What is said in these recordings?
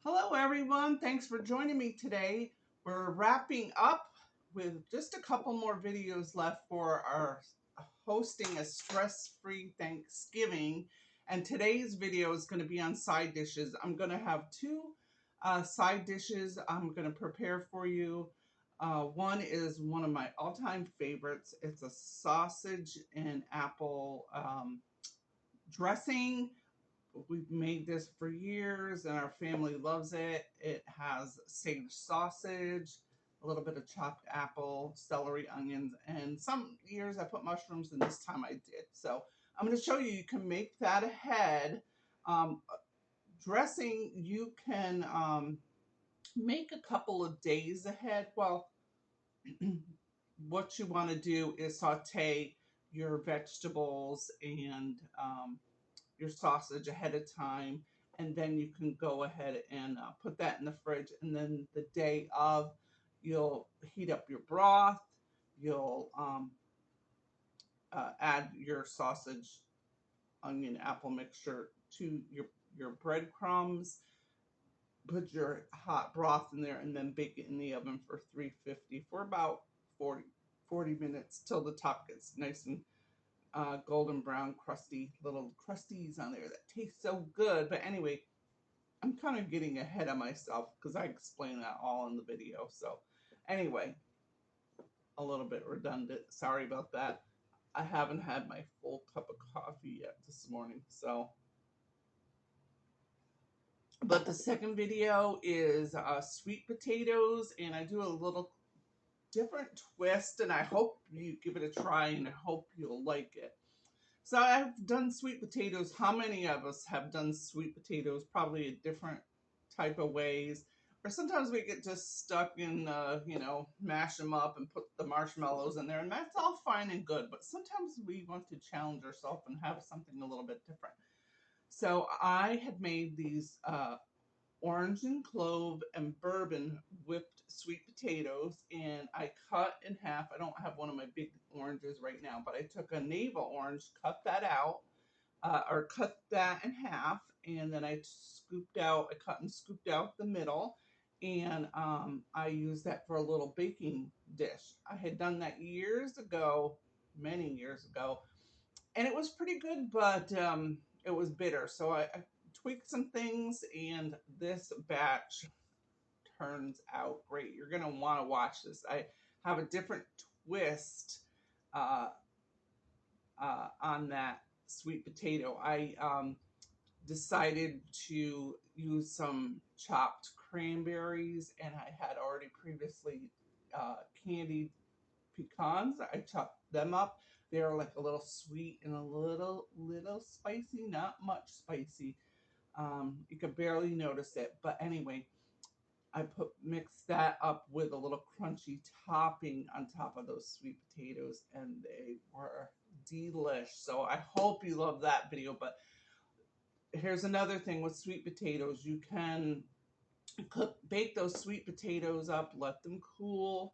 Hello, everyone. Thanks for joining me today. We're wrapping up with just a couple more videos left for our hosting a stress-free Thanksgiving. And today's video is going to be on side dishes. I'm going to have two side dishes I'm going to prepare for you. One is one of my all-time favorites. It's a sausage and apple dressing. We've made this for years and our family loves it. It has sage sausage, a little bit of chopped apple, celery, onions, and some years I put mushrooms, and this time I did. So I'm going to show you can make that ahead. Um, Dressing you can make a couple of days ahead. Well, what you want to do is saute your vegetables and your sausage ahead of time, and then you can go ahead and put that in the fridge. And then the day of, you'll heat up your broth. You'll add your sausage, onion, apple mixture to your breadcrumbs. Put your hot broth in there, and then bake it in the oven for 350 for about 40 minutes till the top gets nice and golden brown, crusty little crusties on there that taste so good. But anyway, I'm kind of getting ahead of myself because I explained that all in the video. So anyway, a little bit redundant. Sorry about that. I haven't had my full cup of coffee yet this morning. So, but the second video is sweet potatoes, and I do a little different twist, and I hope you give it a try, and I hope you'll like it. So I've done sweet potatoes. How many of us have done sweet potatoes? Probably a different type of ways. Or sometimes we get just stuck in, mash them up and put the marshmallows in there, and that's all fine and good. But sometimes we want to challenge ourselves and have something a little bit different. So I had made these orange and clove and bourbon whipped sweet potatoes, and I cut in half. I don't have one of my big oranges right now, but I took a navel orange, cut that out, or cut that in half, and then I cut and scooped out the middle, and I used that for a little baking dish. I had done that years ago, many years ago, and it was pretty good, but it was bitter. So I tweaked some things, and this batch turns out great. You're gonna want to watch this. I have a different twist uh, on that sweet potato. I decided to use some chopped cranberries, and I had already previously candied pecans. I chopped them up. They're like a little sweet and a little spicy, not much spicy. You could barely notice it, but anyway, I mixed that up with a little crunchy topping on top of those sweet potatoes, and they were delish. So I hope you love that video. But here's another thing with sweet potatoes: you can bake those sweet potatoes up, let them cool,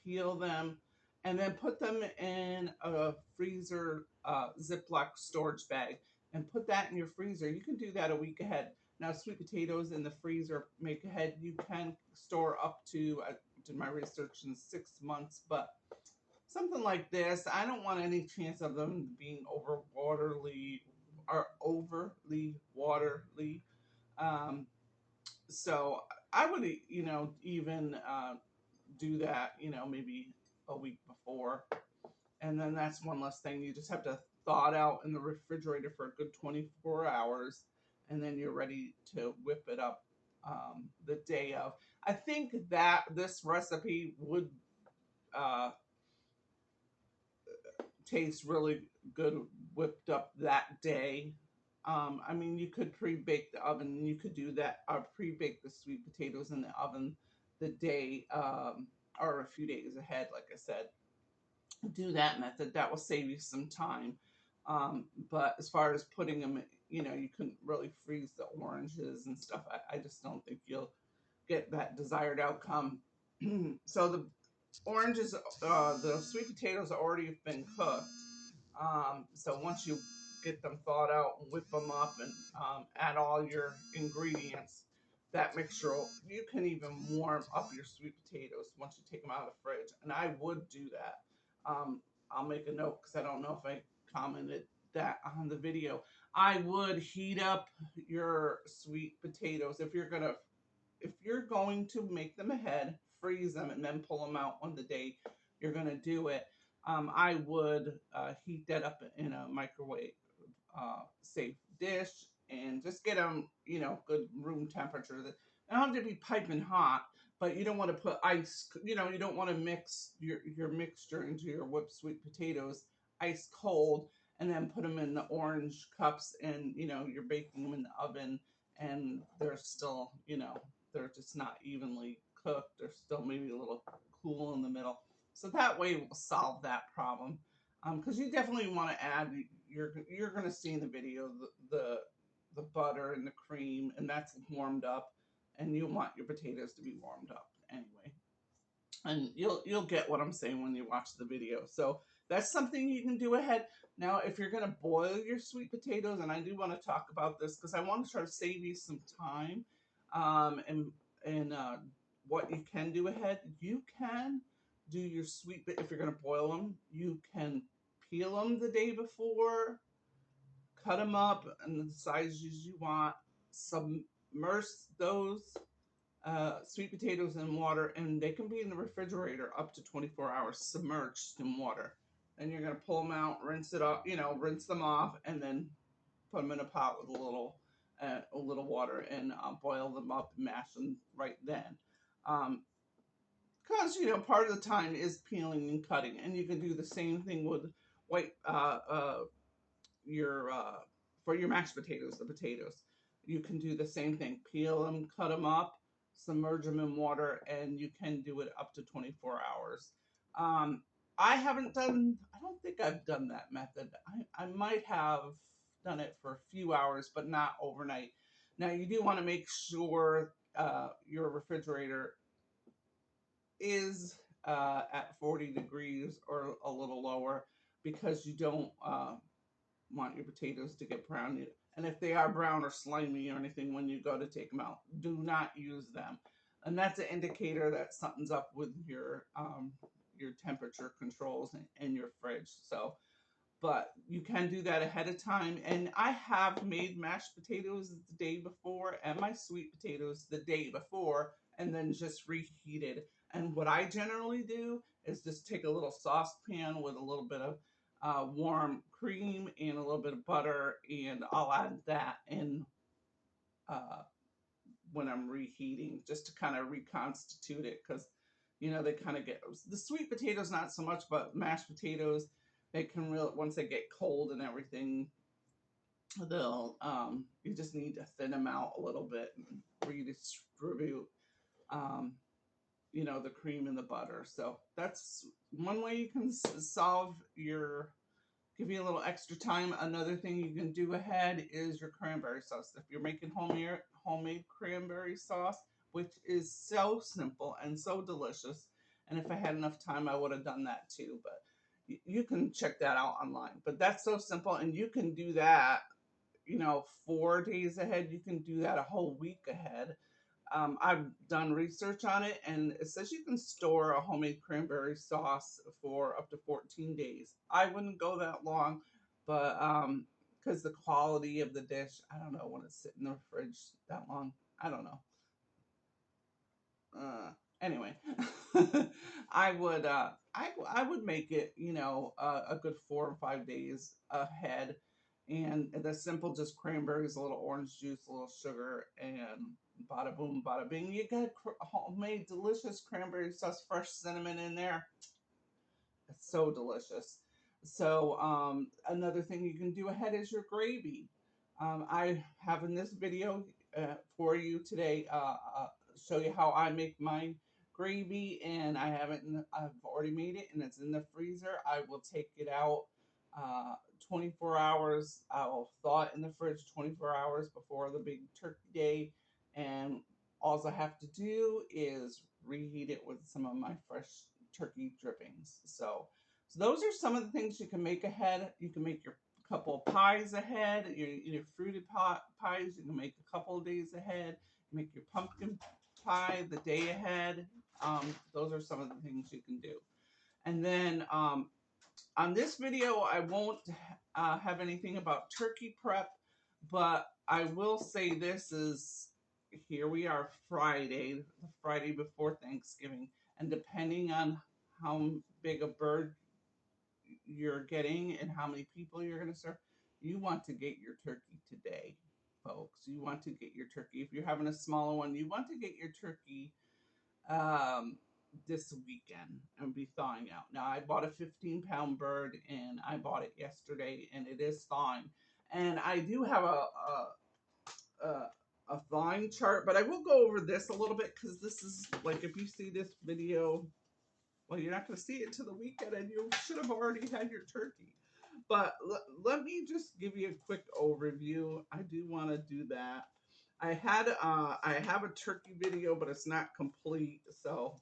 peel them, and then put them in a freezer Ziploc storage bag and put that in your freezer. You can do that a week ahead. Now, sweet potatoes in the freezer make ahead. You can store up to, I did my research, in 6 months, but something like this, I don't want any chance of them being overly waterly. Um, so I would, even do that, maybe a week before. And then that's one less thing. You just have to thaw it out in the refrigerator for a good 24 hours. And then you're ready to whip it up the day of. I think that this recipe would uh, taste really good whipped up that day. I mean, you could pre-bake the oven. You could do that, pre-bake the sweet potatoes in the oven the day or a few days ahead, like I said. Do that method. That will save you some time. But as far as putting them, you couldn't really freeze the oranges and stuff. I just don't think you'll get that desired outcome. So the oranges, the sweet potatoes already have been cooked. So once you get them thawed out and whip them up and add all your ingredients, that mixture, you can even warm up your sweet potatoes once you take them out of the fridge. And I would do that. I'll make a note because I don't know if I commented that on the video. I would heat up your sweet potatoes if you're going to make them ahead, freeze them, and then pull them out on the day you're going to do it. I would heat that up in a microwave safe dish and just get them, good room temperature. That they don't have to be piping hot, but you don't want to put ice. You don't want to mix your mixture into your whipped sweet potatoes ice cold and then put them in the orange cups and you're baking them in the oven and they're still they're just not evenly cooked. They're still maybe a little cool in the middle. So that way we'll solve that problem. Because you definitely want to add. You're going to see in the video the butter and the cream, and that's warmed up, and you want your potatoes to be warmed up anyway. And you'll get what I'm saying when you watch the video. So that's something you can do ahead. Now, if you're going to boil your sweet potatoes, and I do want to talk about this because I want to try to save you some time, and what you can do ahead, you can do your sweet. If you're going to boil them, you can peel them the day before, cut them up in the sizes you want, submerge those sweet potatoes in water, and they can be in the refrigerator up to 24 hours submerged in water. Then you're going to pull them out, rinse it off, rinse them off, and then put them in a pot with a little water and boil them up and mash them right then. Because part of the time is peeling and cutting, and you can do the same thing with white your for your mashed potatoes, the potatoes. You can do the same thing. Peel them, cut them up, submerge them in water, and you can do it up to 24 hours. Um, I haven't done. I don't think I've done that method. I might have done it for a few hours, but not overnight. Now you do want to make sure your refrigerator is at 40 degrees or a little lower because you don't want your potatoes to get brown. And if they are brown or slimy or anything when you go to take them out, do not use them. And that's an indicator that something's up with your temperature controls in your fridge. So, but you can do that ahead of time. And I have made mashed potatoes the day before and my sweet potatoes the day before and then just reheated. And what I generally do is just take a little saucepan with a little bit of warm cream and a little bit of butter, and I'll add that in uh, when I'm reheating just to kind of reconstitute it because they kind of get the sweet potatoes not so much, but mashed potatoes they can really once they get cold and everything they'll you just need to thin them out a little bit and redistribute um, the cream and the butter. So that's one way you can solve your give you a little extra time. Another thing you can do ahead is your cranberry sauce. If you're making homemade cranberry sauce, which is so simple and so delicious, and if I had enough time, I would have done that too. But you can check that out online. But that's so simple, and you can do that. 4 days ahead. You can do that a whole week ahead. I've done research on it, and it says you can store a homemade cranberry sauce for up to 14 days. I wouldn't go that long, but because the quality of the dish, I don't know when it's sitting in the fridge that long. I don't know. Anyway, I would make it a good 4 or 5 days ahead, and the simple just cranberries, a little orange juice, a little sugar, and bada boom, bada bing. You got homemade delicious cranberry sauce, fresh cinnamon in there. It's so delicious. So another thing you can do ahead is your gravy. I have in this video for you today show you how I make my gravy, and I've already made it and it's in the freezer. I will take it out 24 hours. I'll thaw it in the fridge 24 hours before the big turkey day, and all I have to do is reheat it with some of my fresh turkey drippings. So those are some of the things you can make ahead. You can make your couple of pies ahead. Your fruited pies you can make a couple of days ahead. make your pumpkin pie the day ahead. Those are some of the things you can do. And then on this video, I won't have anything about turkey prep, but I will say this is, here we are Friday, the Friday before Thanksgiving, and depending on how big a bird you're getting and how many people you're going to serve, you want to get your turkey today, folks. You want to get your turkey. If you're having a smaller one, you want to get your turkey this weekend and be thawing out. Now, I bought a 15-pound bird and I bought it yesterday and it is thawing. And I do have a thawing chart, but I will go over this a little bit because this is like, if you see this video, well, you're not going to see it till the weekend and you should have already had your turkey. But let me just give you a quick overview. I do want to do that. I have a turkey video, but it's not complete. So,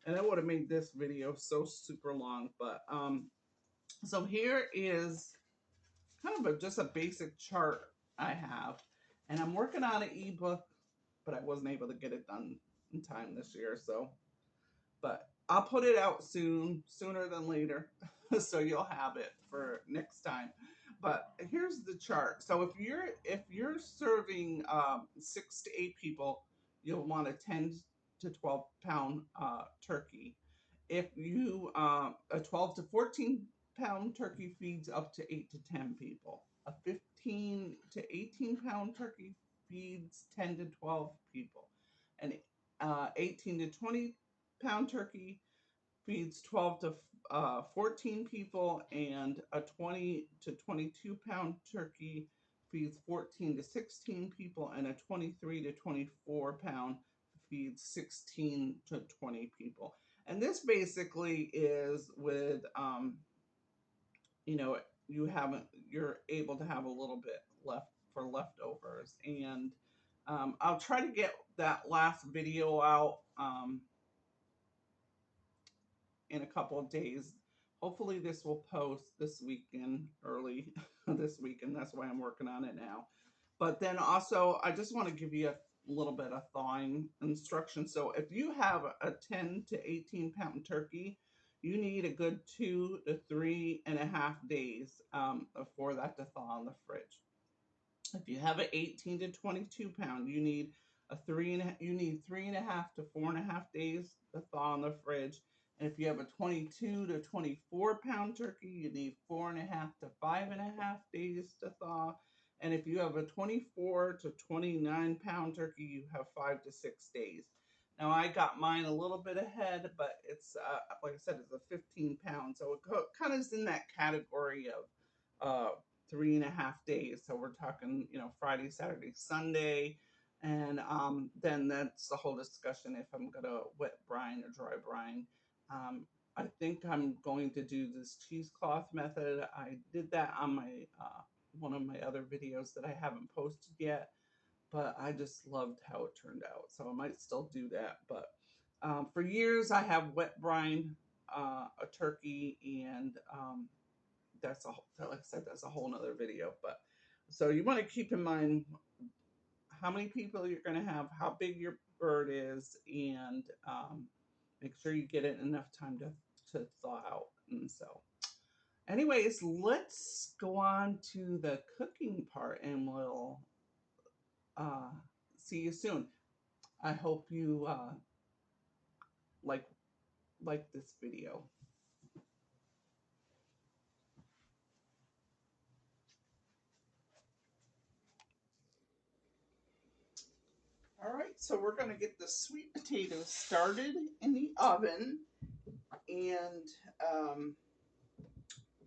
and I would have made this video so super long. But so here is kind of just a basic chart I have, and I'm working on an ebook, but I wasn't able to get it done in time this year. So, but I'll put it out sooner than later, so you'll have it for next time. But here's the chart. So if you're serving 6 to 8 people, you'll want a 10 to 12 pound turkey. If you a 12 to 14 pound turkey feeds up to 8 to 10 people. A 15 to 18 pound turkey feeds 10 to 12 people. An 18 to 20 pound turkey feeds 12 to 14 people, and a 20 to 22 pound turkey feeds 14 to 16 people, and a 23 to 24 pound feeds 16 to 20 people. And this basically is with, you know, you're able to have a little bit left for leftovers. And I'll try to get that last video out in a couple of days. Hopefully this will post this weekend, early this weekend. That's why I'm working on it now. But then also, I just want to give you a little bit of thawing instruction. So if you have a 10 to 18 pound turkey, you need a good 2 to 3.5 days for that to thaw in the fridge. If you have an 18 to 22 pound, you need you need 3.5 to 4.5 days to thaw in the fridge. And if you have a 22 to 24 pound turkey, you need 4.5 to 5.5 days to thaw. And if you have a 24 to 29 pound turkey, you have 5 to 6 days. Now, I got mine a little bit ahead, but it's, like I said, it's a 15 pound. So it kind of is in that category of 3.5 days. So we're talking, Friday, Saturday, Sunday. And then that's the whole discussion if I'm going to wet brine or dry brine. I think I'm going to do this cheesecloth method. I did that on my one of my other videos that I haven't posted yet, but I just loved how it turned out. So I might still do that. But for years, I have wet brine a turkey, and like I said, that's a whole nother video. But so you want to keep in mind how many people you're going to have, how big your bird is, and make sure you get it enough time to thaw out. And so, anyways, let's go on to the cooking part, and we'll see you soon. I hope you like this video. All right, so we're going to get the sweet potatoes started in the oven, and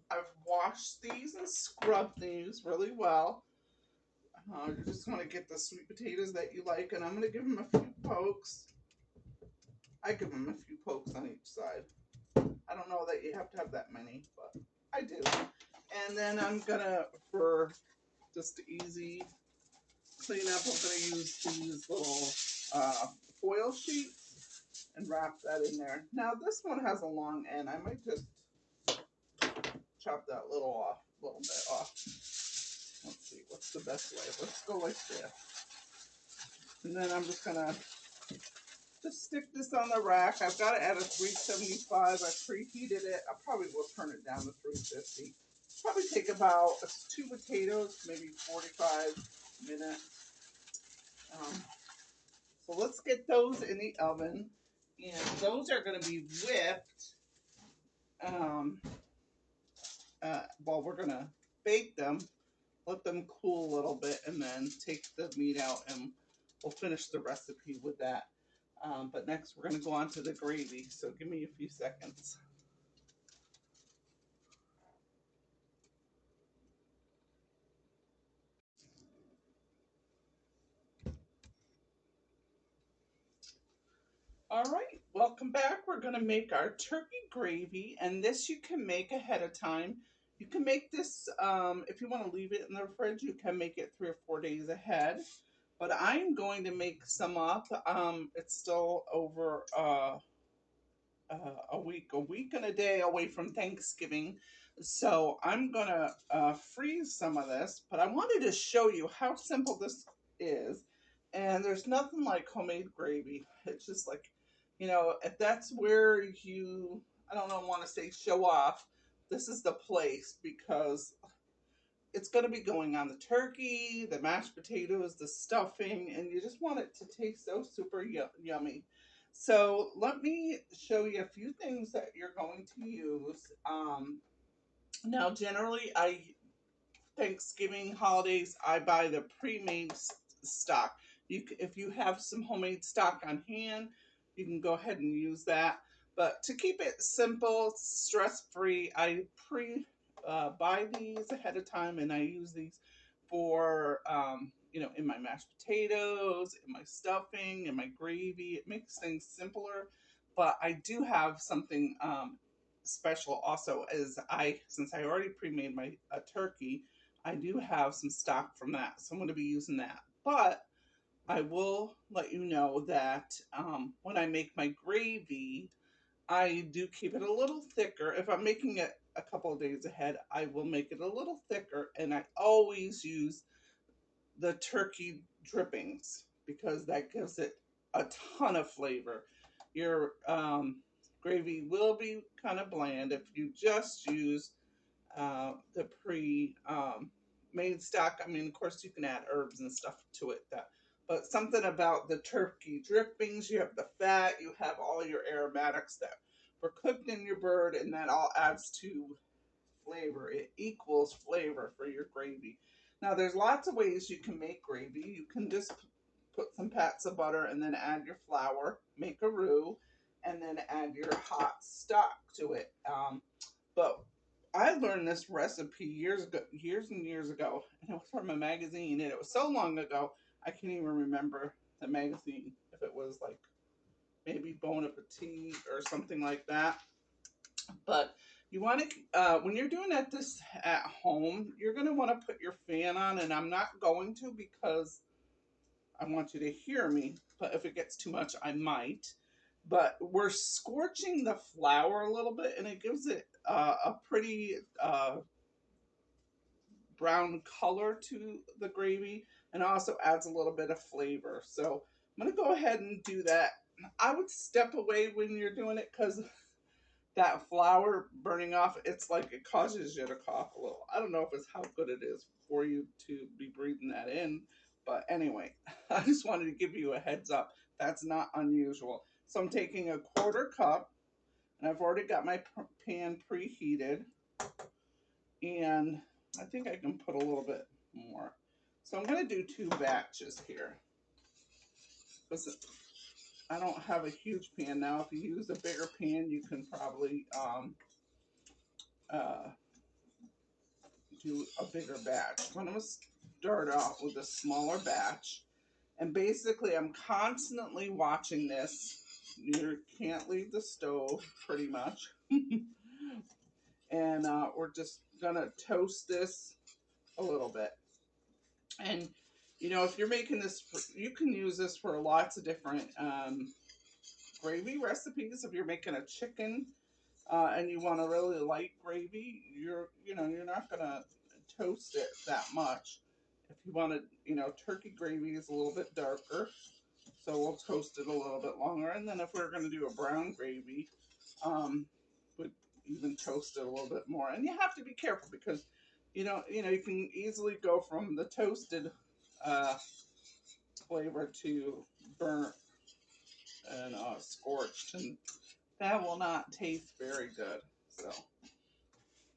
I've washed these and scrubbed these really well. You just want to get the sweet potatoes that you like, and I'm going to give them a few pokes. I give them a few pokes on each side. I don't know that you have to have that many, but I do. And then I'm going to, for just easy cleanup, I'm going to use these little foil sheets and wrap that in there. Now, this one has a long end. I might just chop that little bit off. Let's see, what's the best way? Let's go like this. And then I'm just gonna just stick this on the rack. I've got it at a 375. I preheated it. I probably will turn it down to 350. Probably take about 2 potatoes, maybe 45 minutes. So let's get those in the oven. And those are going to be whipped. Well, we're going to bake them, let them cool a little bit, and then take the meat out, and we'll finish the recipe with that. But next, we're going to go on to the gravy. So give me a few seconds. All right, welcome back. We're going to make our turkey gravy, and this you can make ahead of time. You can make this, if you want to leave it in the fridge, you can make it 3 or 4 days ahead. But I'm going to make some up. It's still over a week and a day away from Thanksgiving. So I'm going to freeze some of this, but I wanted to show you how simple this is. And there's nothing like homemade gravy. It's just like, if that's where you, I don't know, want to say show off, this is the place because it's going to be going on the turkey, the mashed potatoes, the stuffing, and you just want it to taste so super yummy. So let me show you a few things that you're going to use. Now, generally, Thanksgiving holidays, I buy the pre-made stock. If you have some homemade stock on hand, you can go ahead and use that. But to keep it simple, stress-free, I buy these ahead of time, and I use these for, in my mashed potatoes, in my stuffing, in my gravy. It makes things simpler. But I do have something special also, since I already pre-made my turkey, I do have some stock from that, so I'm going to be using that. But I will let you know that when I make my gravy, I do keep it a little thicker. If I'm making it a couple of days ahead, I will make it a little thicker, and I always use the turkey drippings because that gives it a ton of flavor. Your gravy will be kind of bland if you just use the made stock. I mean, of course, you can add herbs and stuff to it. But something about the turkey drippings, you have the fat, you have all your aromatics that were cooked in your bird, and that all adds to flavor. It equals flavor for your gravy. Now, there's lots of ways you can make gravy. You can just put some pats of butter and then add your flour, make a roux, and then add your hot stock to it. But I learned this recipe years and years ago, and it was from a magazine, and it was so long ago I can't even remember the magazine. If it was like maybe Bon Appetit or something like that. But you want to, when you're doing this at home, you're going to want to put your fan on, and I'm not going to because I want you to hear me. But if it gets too much, I might. But we're scorching the flour a little bit, and it gives it a pretty brown color to the gravy, and also adds a little bit of flavor. So I'm going to go ahead and do that. I would step away when you're doing it because that flour burning off, it's like it causes you to cough a little. I don't know if it's how good it is for you to be breathing that in, but anyway, I just wanted to give you a heads up. That's not unusual. So I'm taking a 1/4 cup, and I've already got my pan preheated, and I think I can put a little bit more. So I'm going to do 2 batches here because I don't have a huge pan. Now, if you use a bigger pan, you can probably uh, do a bigger batch. I'm going to start off with a smaller batch. And basically, I'm constantly watching this. You can't leave the stove, pretty much. And we're just going to toast this a little bit. And, if you're making this, you can use this for lots of different gravy recipes. If you're making a chicken and you want a really light gravy, you're not going to toast it that much. If you want to, turkey gravy is a little bit darker. So we'll toast it a little bit longer. And then if we're going to do a brown gravy, would even toast it a little bit more. And you have to be careful because you can easily go from the toasted uh, flavor to burnt and scorched, and that will not taste very good. So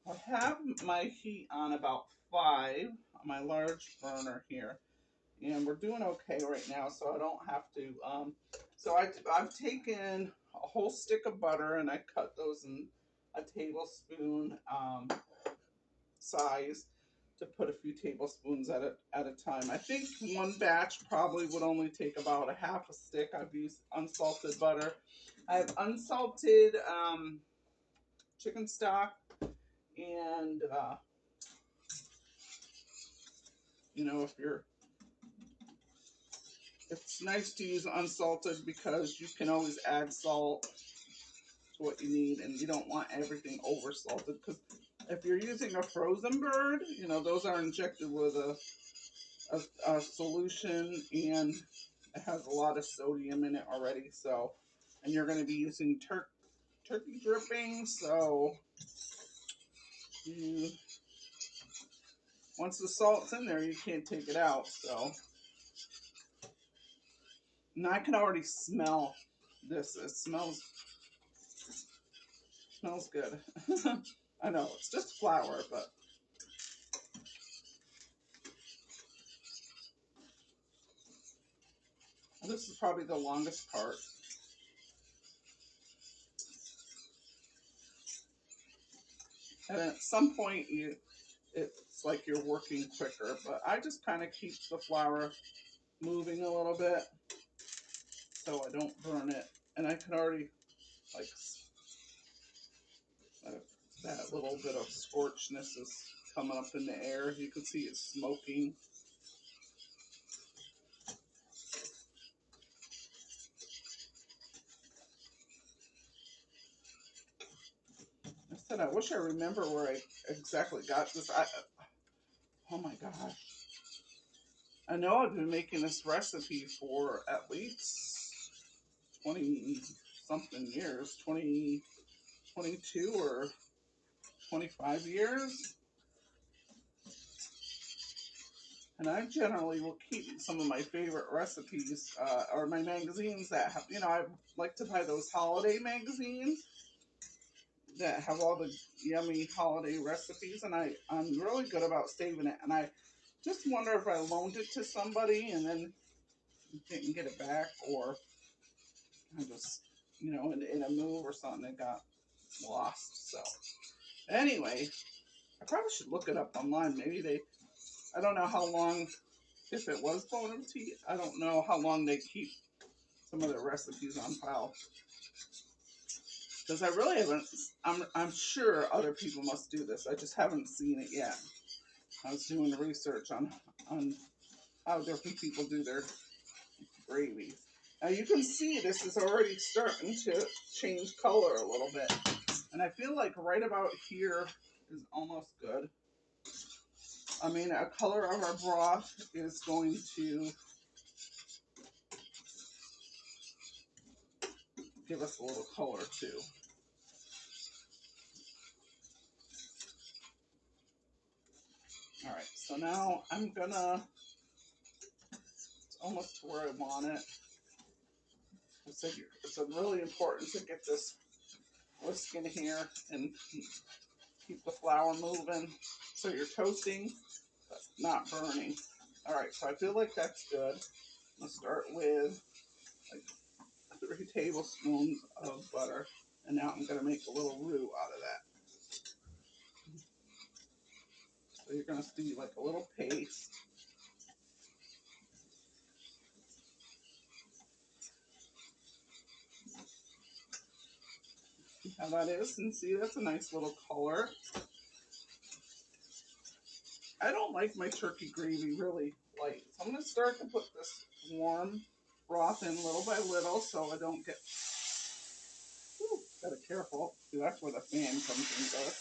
I have my heat on about 5 on my large burner here, and we're doing okay right now, so I don't have to. So I've taken a whole stick of butter and I cut those in a tablespoon size to put a few tablespoons at a time. I think one batch probably would only take about a half a stick. I've used unsalted butter. I have unsalted chicken stock, and if you're it's nice to use unsalted because you can always add salt to what you need, and you don't want everything over salted, because if you're using a frozen bird, those are injected with a solution, and it has a lot of sodium in it already. So, and you're going to be using turkey dripping, so you once the salt's in there, you can't take it out. So, and I can already smell this. It smells good. I know it's just flour, but this is probably the longest part. And at some point, it's like you're working quicker, but I just kind of keep the flour moving a little bit so I don't burn it. And I can already, like, uh, that little bit of scorchness is coming up in the air. You can see it's smoking. I said, I wish I remember where I exactly got this. Oh my gosh. I know I've been making this recipe for at least 20 something years, 20, 22 or 25 years. And I generally will keep some of my favorite recipes or my magazines that have, I like to buy those holiday magazines that have all the yummy holiday recipes. And I'm really good about saving it. And I just wonder if I loaned it to somebody and then didn't get it back, or I just, in a move or something, it got lost. So anyway, I probably should look it up online. Maybe I don't know how long, if it was Bon Appetit, I don't know how long they keep some of their recipes on file. Because I really haven't, I'm sure other people must do this. I just haven't seen it yet. I was doing research on how different people do their gravies. Now you can see this is already starting to change color a little bit. And I feel like right about here is almost good. I mean, a color of our broth is going to give us a little color too. All right, so now it's almost to where I want it. It's really important to get this whisk in here and keep the flour moving so you're toasting but not burning. All right, so I feel like that's good. I'm gonna start with like 3 tablespoons of butter, and now I'm gonna make a little roux out of that. So you're gonna see like a little paste. See how that is? And see, that's a nice little color. I don't like my turkey gravy really light, so I'm gonna start to put this warm broth in little by little so I don't get. Whew, gotta careful. See, that's where the fan comes in good.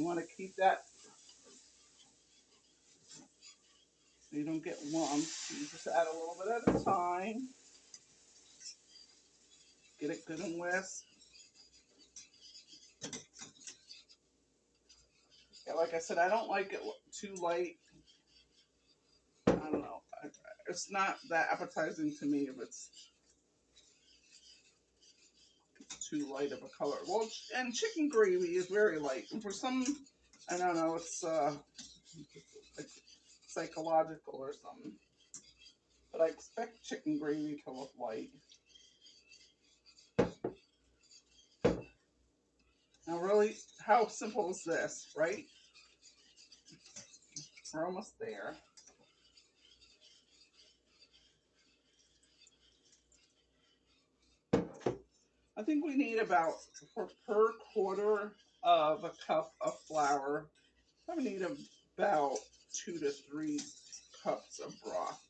You want to keep that so you don't get lumps. You just add a little bit at a time. Get it good and whisk. Yeah, like I said, I don't like it too light. I don't know. It's not that appetizing to me if it's too light of a color. Well, and chicken gravy is very light. And for some, I don't know, it's like psychological or something. But I expect chicken gravy to look light. Now, really, how simple is this, right? We're almost there. I think we need about, per quarter of a cup of flour, I need about 2 to 3 cups of broth.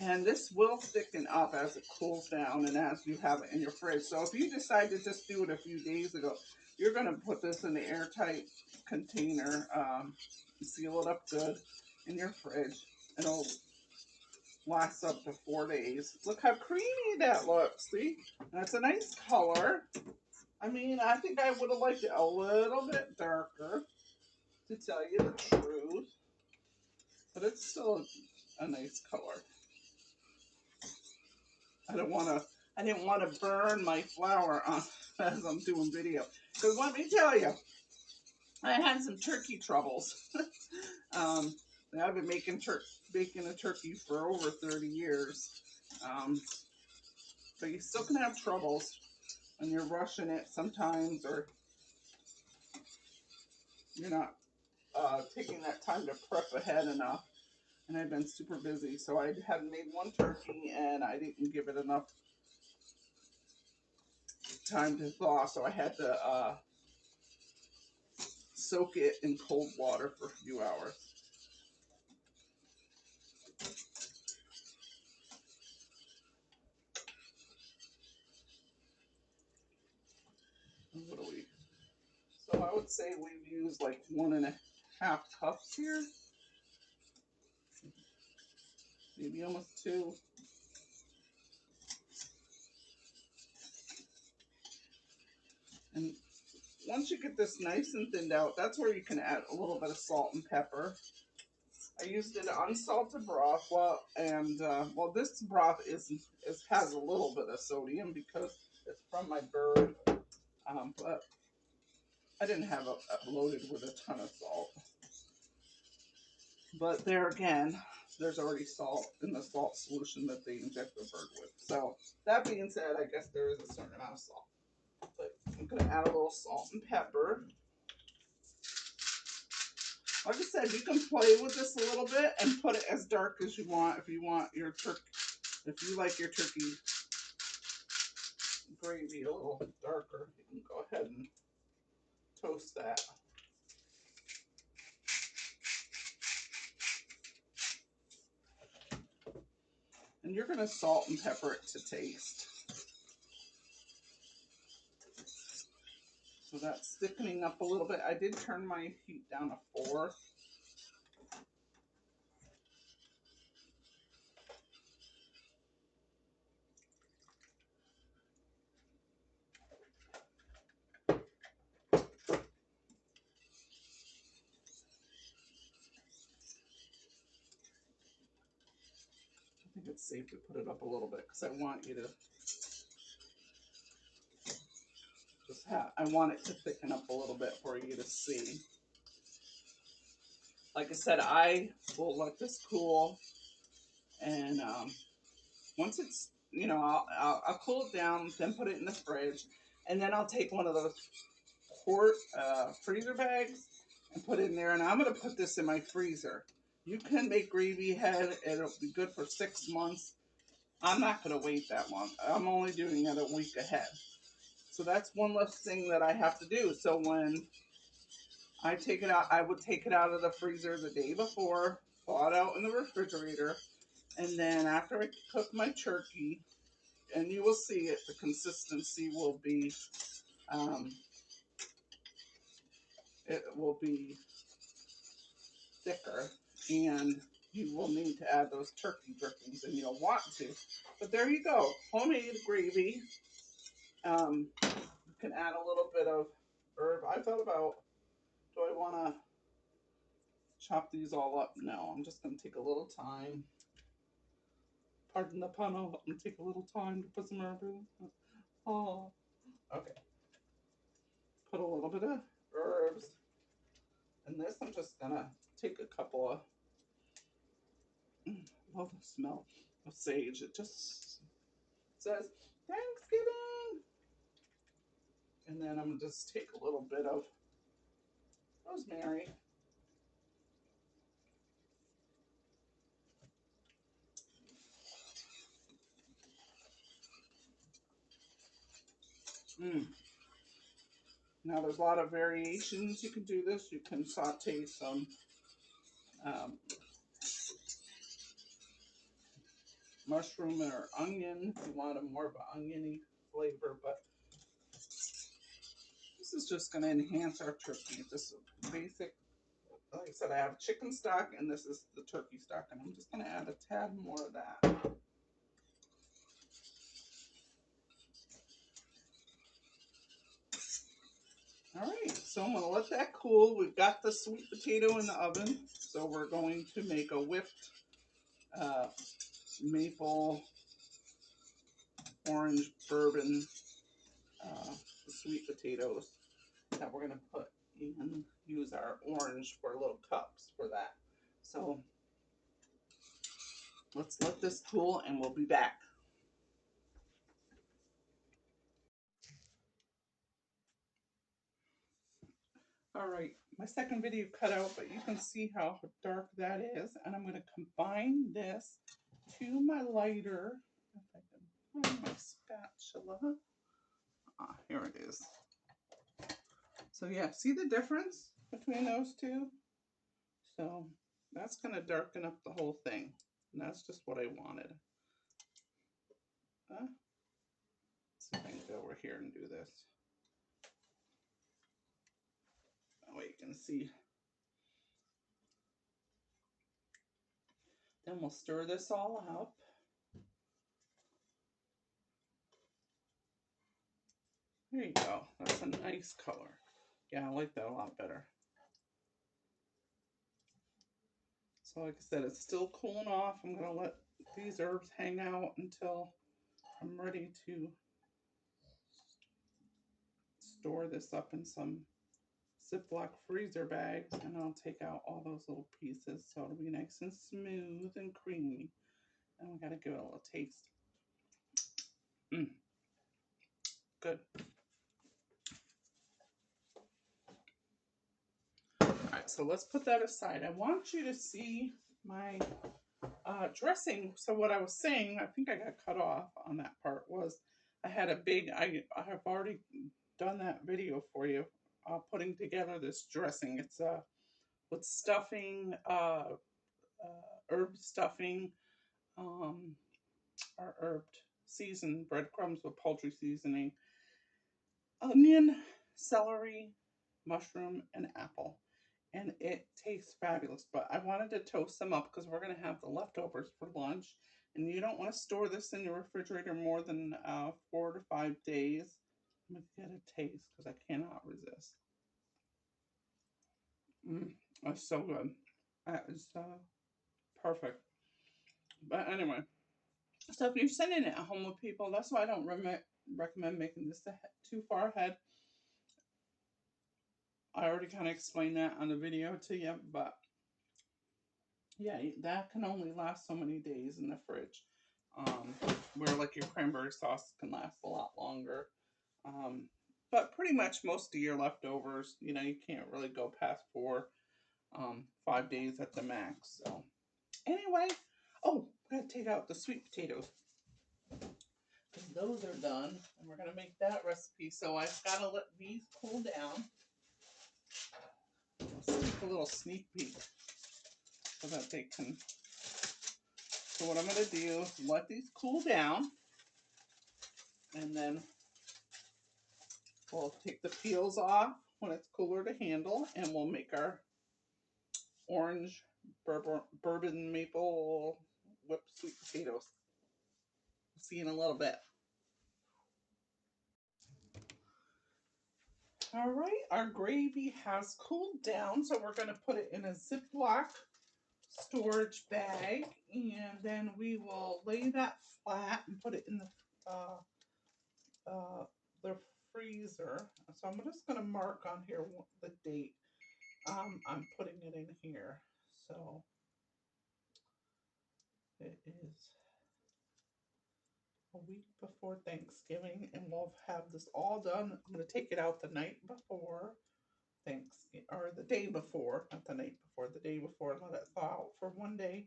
And this will thicken up as it cools down and as you have it in your fridge. So if you decide to just do it a few days ago, you're going to put this in the airtight container, seal it up good in your fridge. It'll last up to 4 days. Look how creamy that looks. See? That's a nice color. I mean, I think I would have liked it a little bit darker, to tell you the truth. But it's still a nice color. I didn't want to burn my flour on as I'm doing video. Because let me tell you, I had some turkey troubles. I've been making a turkey for over 30 years. So you still can have troubles when you're rushing it sometimes, or you're not taking that time to prep ahead enough. And I've been super busy, so I had made one turkey and I didn't give it enough time to thaw, so I had to soak it in cold water for a few hours. What do we? So I would say we've used like 1.5 cups here, maybe almost 2. And once you get this nice and thinned out, that's where you can add a little bit of salt and pepper. I used an unsalted broth. Well, this broth has a little bit of sodium because it's from my bird, but I didn't have it loaded with a ton of salt. But there again, there's already salt in the salt solution that they inject the bird with. So that being said, I guess there is a certain amount of salt. But I'm going to add a little salt and pepper. Like I said, you can play with this a little bit and put it as dark as you want. If you want your turkey, if you like your turkey gravy a little darker, you can go ahead and toast that. And you're going to salt and pepper it to taste. So that's thickening up a little bit. I did turn my heat down to 4. I think it's safe to put it up a little bit because I want you to I want it to thicken up a little bit for you to see. Like I said, I will let this cool, and once it's, I'll cool it down, then put it in the fridge, and then I'll take one of those quart freezer bags and put it in there, and I'm going to put this in my freezer. You can make gravy ahead. It'll be good for 6 months. I'm not going to wait that long. I'm only doing it a week ahead. So that's one less thing that I have to do. So when I take it out, I would take it out of the freezer the day before, thaw it out in the refrigerator, and then after I cook my turkey, and you will see it, the consistency will be it will be thicker, and you will need to add those turkey drippings, and you'll want to. But there you go, homemade gravy. You can add a little bit of herb. I thought about, do I want to chop these all up? No, I'm just going to take a little time. Pardon the pun, I'm going to take a little time to put some herb in. Oh, okay. Put a little bit of herbs. And this, I'm just going to take a couple of, love the smell of sage. It just says Thanksgiving. And then I'm going to just take a little bit of rosemary. Now there's a lot of variations you can do this. You can saute some mushroom or onion if you want a more of an oniony flavor, but this is just going to enhance our turkey. This is basic. Like I said, I have chicken stock and this is the turkey stock, and I'm just going to add a tad more of that. All right, so I'm going to let that cool. We've got the sweet potato in the oven, so we're going to make a whipped maple orange bourbon sweet potatoes that we're going to put in. Use our orange for little cups for that. So let's let this cool and we'll be back. All right, my second video cut out, but you can see how dark that is. And I'm going to combine this to my lighter. If I can find my spatula. Ah, here it is. So yeah, see the difference between those two? So that's going to darken up the whole thing. And that's just what I wanted. Let's see if I can go over here and do this. That way you can see. Then we'll stir this all up. There you go. That's a nice color. Yeah, I like that a lot better. So like I said, it's still cooling off. I'm going to let these herbs hang out until I'm ready to store this up in some Ziploc freezer bags, and I'll take out all those little pieces so it'll be nice and smooth and creamy. And we got to give it a little taste. Good. Alright, so let's put that aside. I want you to see my dressing. So what I was saying, I think I got cut off on that part, was I had a big, I have already done that video for you, putting together this dressing. It's with stuffing, herb stuffing, or herbed seasoned breadcrumbs with poultry seasoning, onion, celery, mushroom, and apple. And it tastes fabulous, but I wanted to toast them up because we're going to have the leftovers for lunch, and you don't want to store this in your refrigerator more than 4 to 5 days. Let me get a taste because I cannot resist. That's so good. That is perfect. But anyway, so if you're sending it home with people, that's why I don't recommend making this too far ahead. I already kind of explained that on the video to you, but yeah, that can only last so many days in the fridge. Where like your cranberry sauce can last a lot longer. But pretty much most of your leftovers, you know, you can't really go past 5 days at the max. So anyway, oh, I gotta take out the sweet potatoes. Those are done, and we're gonna make that recipe. So I've gotta let these cool down. Let's take a little sneak peek so that they can. So what I'm gonna do is let these cool down, and then we'll take the peels off. when it's cooler to handle, and we'll make our orange bourbon maple whipped sweet potatoes. See you in a little bit. All right, our gravy has cooled down, so we're going to put it in a Ziploc storage bag, and then we will lay that flat and put it in the freezer. So I'm just going to mark on here the date. I'm putting it in here. So it is a week before Thanksgiving, and we'll have this all done. I'm going to take it out the night before Thanksgiving, or the day before, not the night before, the day before, let it thaw out for one day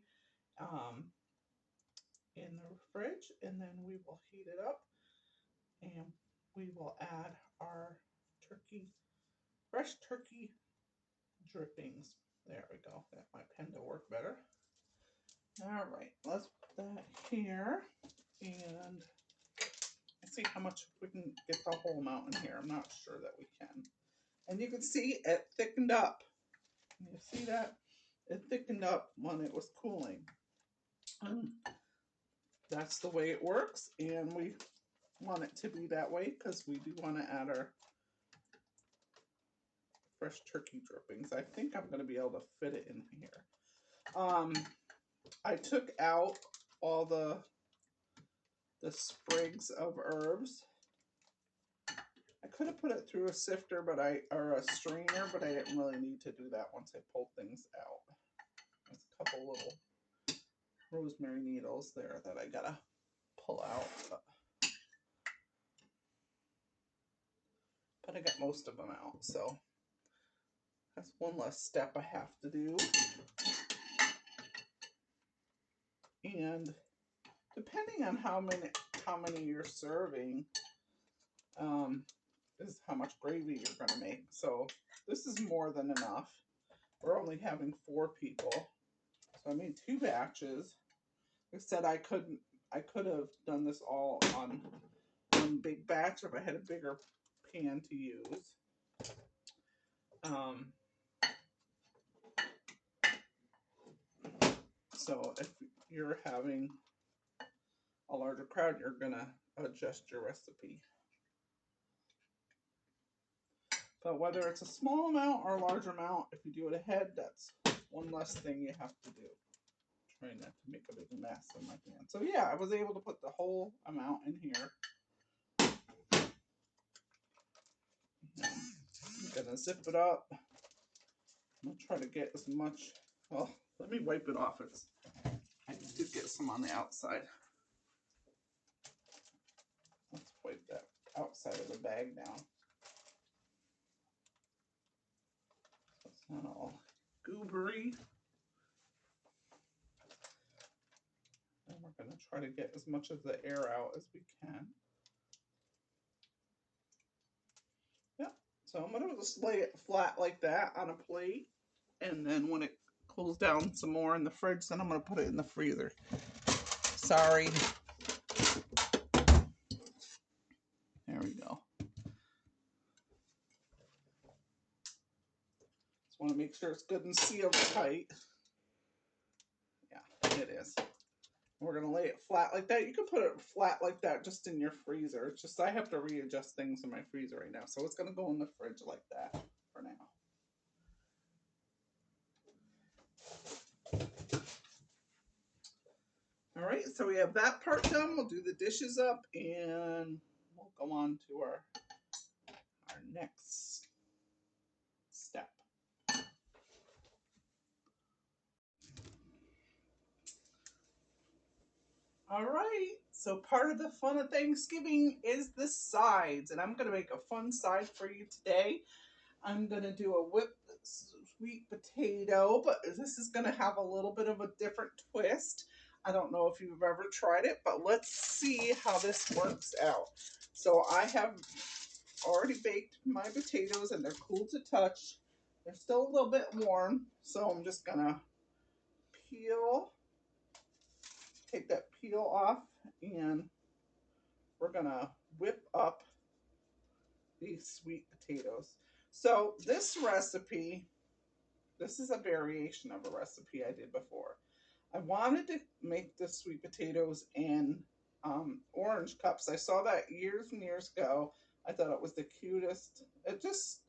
in the fridge, and then we will heat it up, and we will add our fresh turkey drippings. There we go. That my pen to work better. All right, let's put that here, and see how much we can get the whole amount in here. I'm not sure that we can. And you can see it thickened up. You see that? It thickened up when it was cooling. That's the way it works, and we want it to be that way because we do want to add our fresh turkey drippings. I think I'm going to be able to fit it in here. I took out all the sprigs of herbs. I could have put it through a sifter, or a strainer, but I didn't really need to do that once I pulled things out. There's a couple little rosemary needles there that I gotta pull out. But I got most of them out, so that's one less step I have to do. And depending on how many you're serving, is how much gravy you're gonna make. So this is more than enough. We're only having 4 people, so I made 2 batches. Like I said, I could have done this all on one big batch if I had a bigger pan to use. So if you're having a larger crowd, you're gonna adjust your recipe. But whether it's a small amount or a large amount, if you do it ahead, that's one less thing you have to do. Trying not to make a big mess in my pan. So yeah, I was able to put the whole amount in here. I'm gonna zip it up. I'm gonna try to get as much. Well, let me wipe it off. I did get some on the outside. Let's wipe that outside of the bag down. So it's not all goobery. And we're going to try to get as much of the air out as we can. Yep. So I'm going to just lay it flat like that on a plate. And then when it cools down some more in the fridge, then I'm going to put it in the freezer. Sorry. There we go. Just want to make sure it's good and sealed tight. Yeah, it is. We're going to lay it flat like that. You can put it flat like that just in your freezer. It's just I have to readjust things in my freezer right now. So it's going to go in the fridge like that for now. All right, so we have that part done. We'll do the dishes up and we'll go on to our next step. All right, so part of the fun of Thanksgiving is the sides, and I'm going to make a fun side for you today. I'm going to do a whipped sweet potato, but this is going to have a little bit of a different twist. I don't know if you've ever tried it, but let's see how this works out. So I have already baked my potatoes, and they're cool to touch. They're still a little bit warm, so I'm just going to take that peel off, and we're going to whip up these sweet potatoes. So this recipe, this is a variation of a recipe I did before. I wanted to make the sweet potatoes in orange cups. I saw that years and years ago. I thought it was the cutest. It just,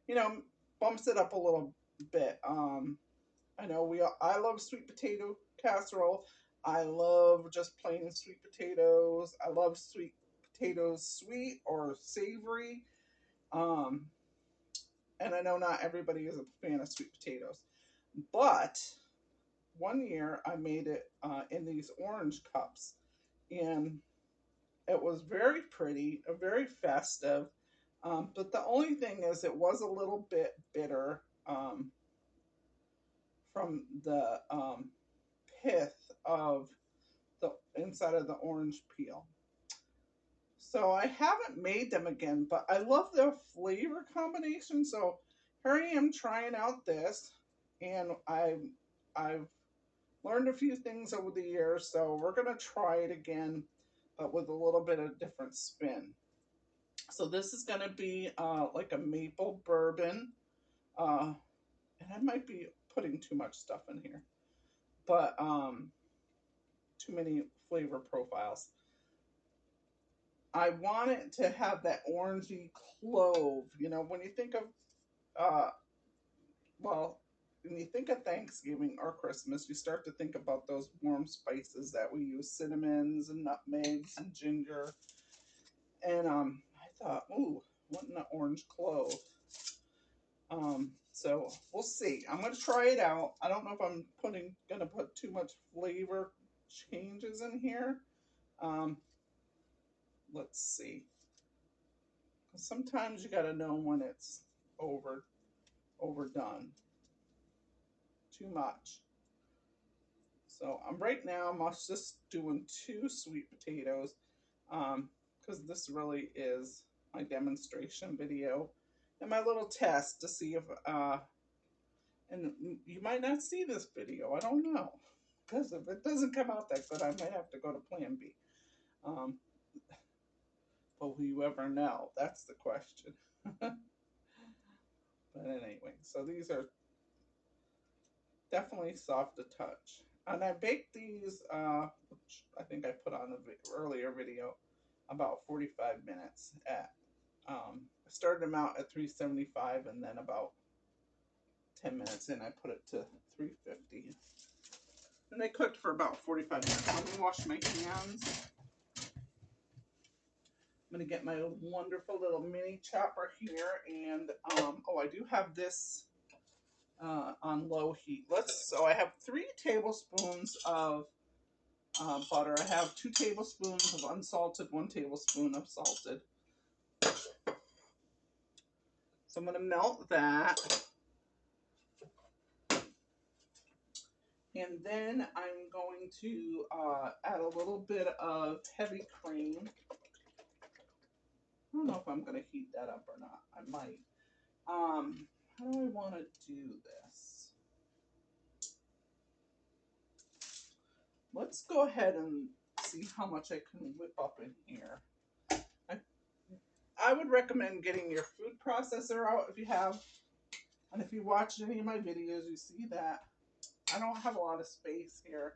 you know, bumps it up a little bit. I know I love sweet potato casserole. I love just plain sweet potatoes. I love sweet potatoes, sweet or savory. Um, and I know not everybody is a fan of sweet potatoes, but one year I made it in these orange cups, and it was very pretty, very festive. But the only thing is, it was a little bit bitter from the pith of the inside of the orange peel. So I haven't made them again, but I love the flavor combination. So here I am trying out this, and I've learned a few things over the years. So we're gonna try it again, but with a little bit of different spin. So this is gonna be like a maple bourbon, uh, and I might be putting too much stuff in here, but too many flavor profiles. I want it to have that orangey clove. You know, when you think of, uh, well, when you think of Thanksgiving or Christmas, you start to think about those warm spices that we use, cinnamons and nutmegs and ginger. And I thought, ooh, what an orange clove. So we'll see. I'm gonna try it out. I don't know if I'm gonna put too much flavor changes in here. Um, let's see. Sometimes you gotta know when it's overdone too much. So right now I'm just doing 2 sweet potatoes, because this really is my demonstration video and my little test to see if and you might not see this video. I don't know, because if it doesn't come out that good, I might have to go to Plan B. Um, but will you ever know? That's the question. But anyway, so these are definitely soft to touch. And I baked these, which I think I put on the earlier video, about 45 minutes at, I started them out at 375, and then about 10 minutes in, I put it to 350. And they cooked for about 45 minutes. Let me wash my hands. I'm going to get my wonderful little mini chopper here. And, oh, I do have this on low heat. So I have 3 tablespoons of butter. I have 2 tablespoons of unsalted, 1 tablespoon of salted. So I'm going to melt that. And then I'm going to add a little bit of heavy cream. I don't know if I'm going to heat that up or not. I might. How do I want to do this? Let's go ahead and see how much I can whip up in here. I would recommend getting your food processor out if you have. And if you watch any of my videos, you see that I don't have a lot of space here,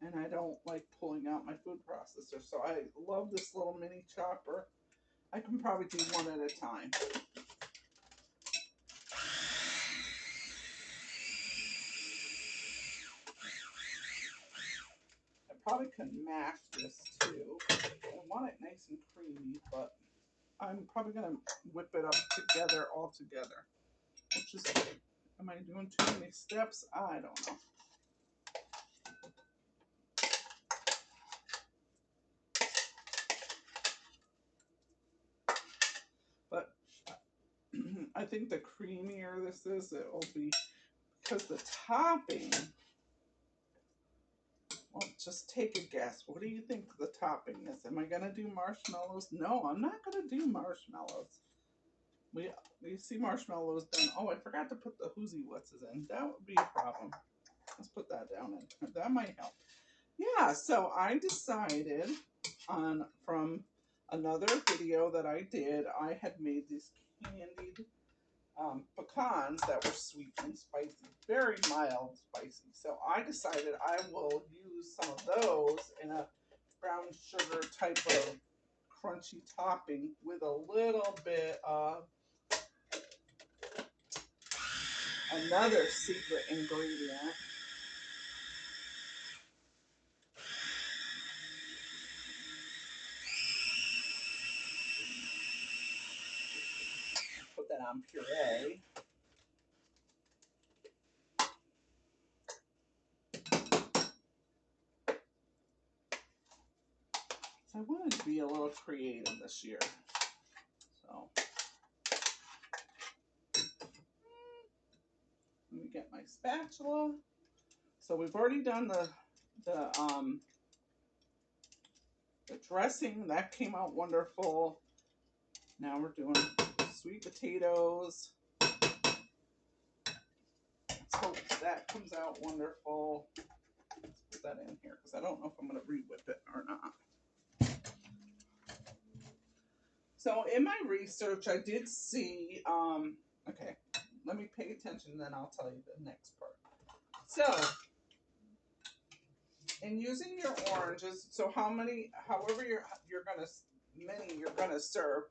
and I don't like pulling out my food processor. So I love this little mini chopper. I can probably do one at a time. I probably can mash this too. I want it nice and creamy, but I'm probably going to whip it up together all together. Which is, am I doing too many steps? I don't know. But I think the creamier this is, it will be, because the topping, well, just take a guess. What do you think the topping is? Am I going to do marshmallows? No, I'm not going to do marshmallows. We see marshmallows done. Oh, I forgot to put the Hoozy Wutzes in. That would be a problem. Let's put that down in. That might help. Yeah, so I decided from another video that I did, I had made these candied pecans that were sweet and spicy, very mild spicy. So I decided I will use some of those in a brown sugar type of crunchy topping with a little bit of another secret ingredient. Put that on puree. So I wanted to be a little creative this year. So let me get my spatula. So we've already done the dressing. That came out wonderful. Now we're doing sweet potatoes. Let's hope that comes out wonderful. Let's put that in here because I don't know if I'm going to re-whip it or not. So in my research, I did see, okay, let me pay attention, then I'll tell you the next part. So, in using your oranges, so however you're gonna serve,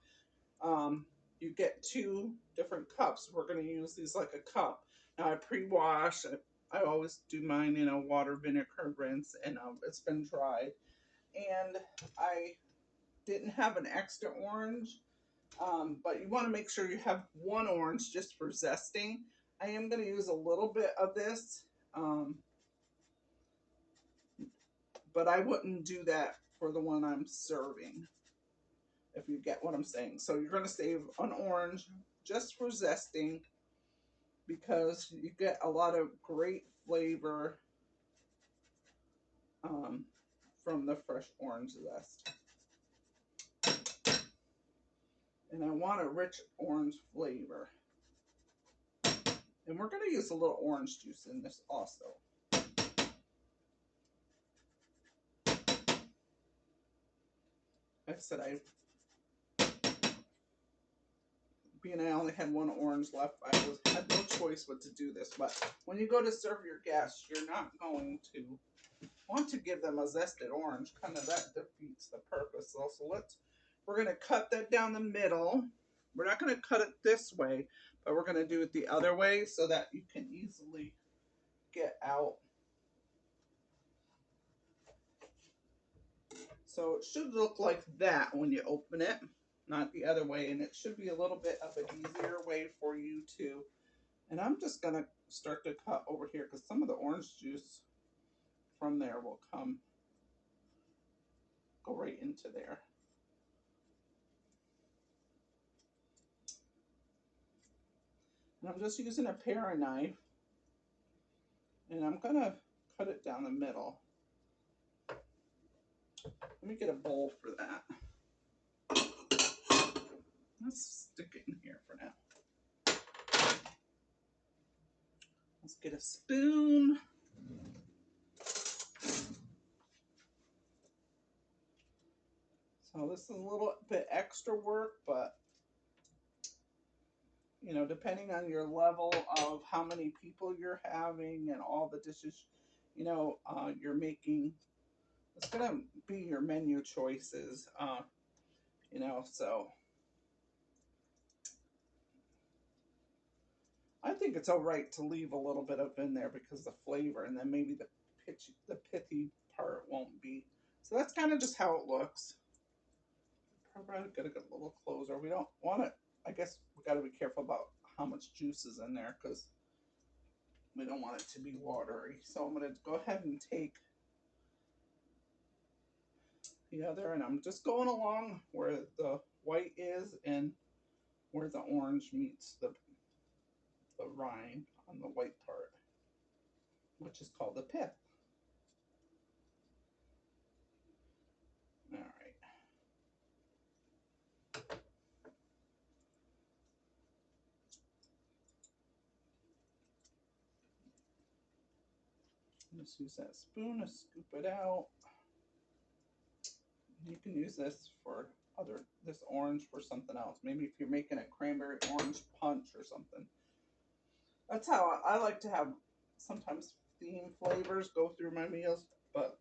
you get 2 different cups. We're gonna use these like a cup. Now I pre-wash. I always do mine in a water vinegar rinse, and it's been dried. And I didn't have an extra orange. But you want to make sure you have 1 orange just for zesting. I am going to use a little bit of this, but I wouldn't do that for the one I'm serving, if you get what I'm saying. So you're going to save an orange just for zesting because you get a lot of great flavor from the fresh orange zest. And I want a rich orange flavor. And we're going to use a little orange juice in this also. Like I said, being I only had 1 orange left, I had no choice but to do this. But when you go to serve your guests, you're not going to want to give them a zested orange. Kind of that defeats the purpose. So we're going to cut that down the middle. We're not going to cut it this way, but we're going to do it the other way so that you can easily get out. So it should look like that when you open it, not the other way. And it should be a little bit of an easier way for you to. And I'm just going to start to cut over here because some of the orange juice from there will go right into there. And I'm just using a paring knife. And I'm going to cut it down the middle. Let me get a bowl for that. Let's stick it in here for now. Let's get a spoon. So this is a little bit extra work, but you know, depending on your level of how many people you're having and all the dishes, you know, you're making, it's going to be your menu choices, you know, so I think it's all right to leave a little bit of in there because the flavor, and then maybe the pithy part won't be. So that's kind of just how it looks. Probably got to get a little closer. We don't want it. I guess we got to be careful about how much juice is in there because we don't want it to be watery. So I'm going to go ahead and take the other, and I'm just going along where the white is and where the orange meets the rind on the white part, which is called the pith. All right. Just use that spoon to scoop it out. You can use this for this orange for something else. Maybe if you're making a cranberry orange punch or something. That's how I like to have sometimes theme flavors go through my meals, but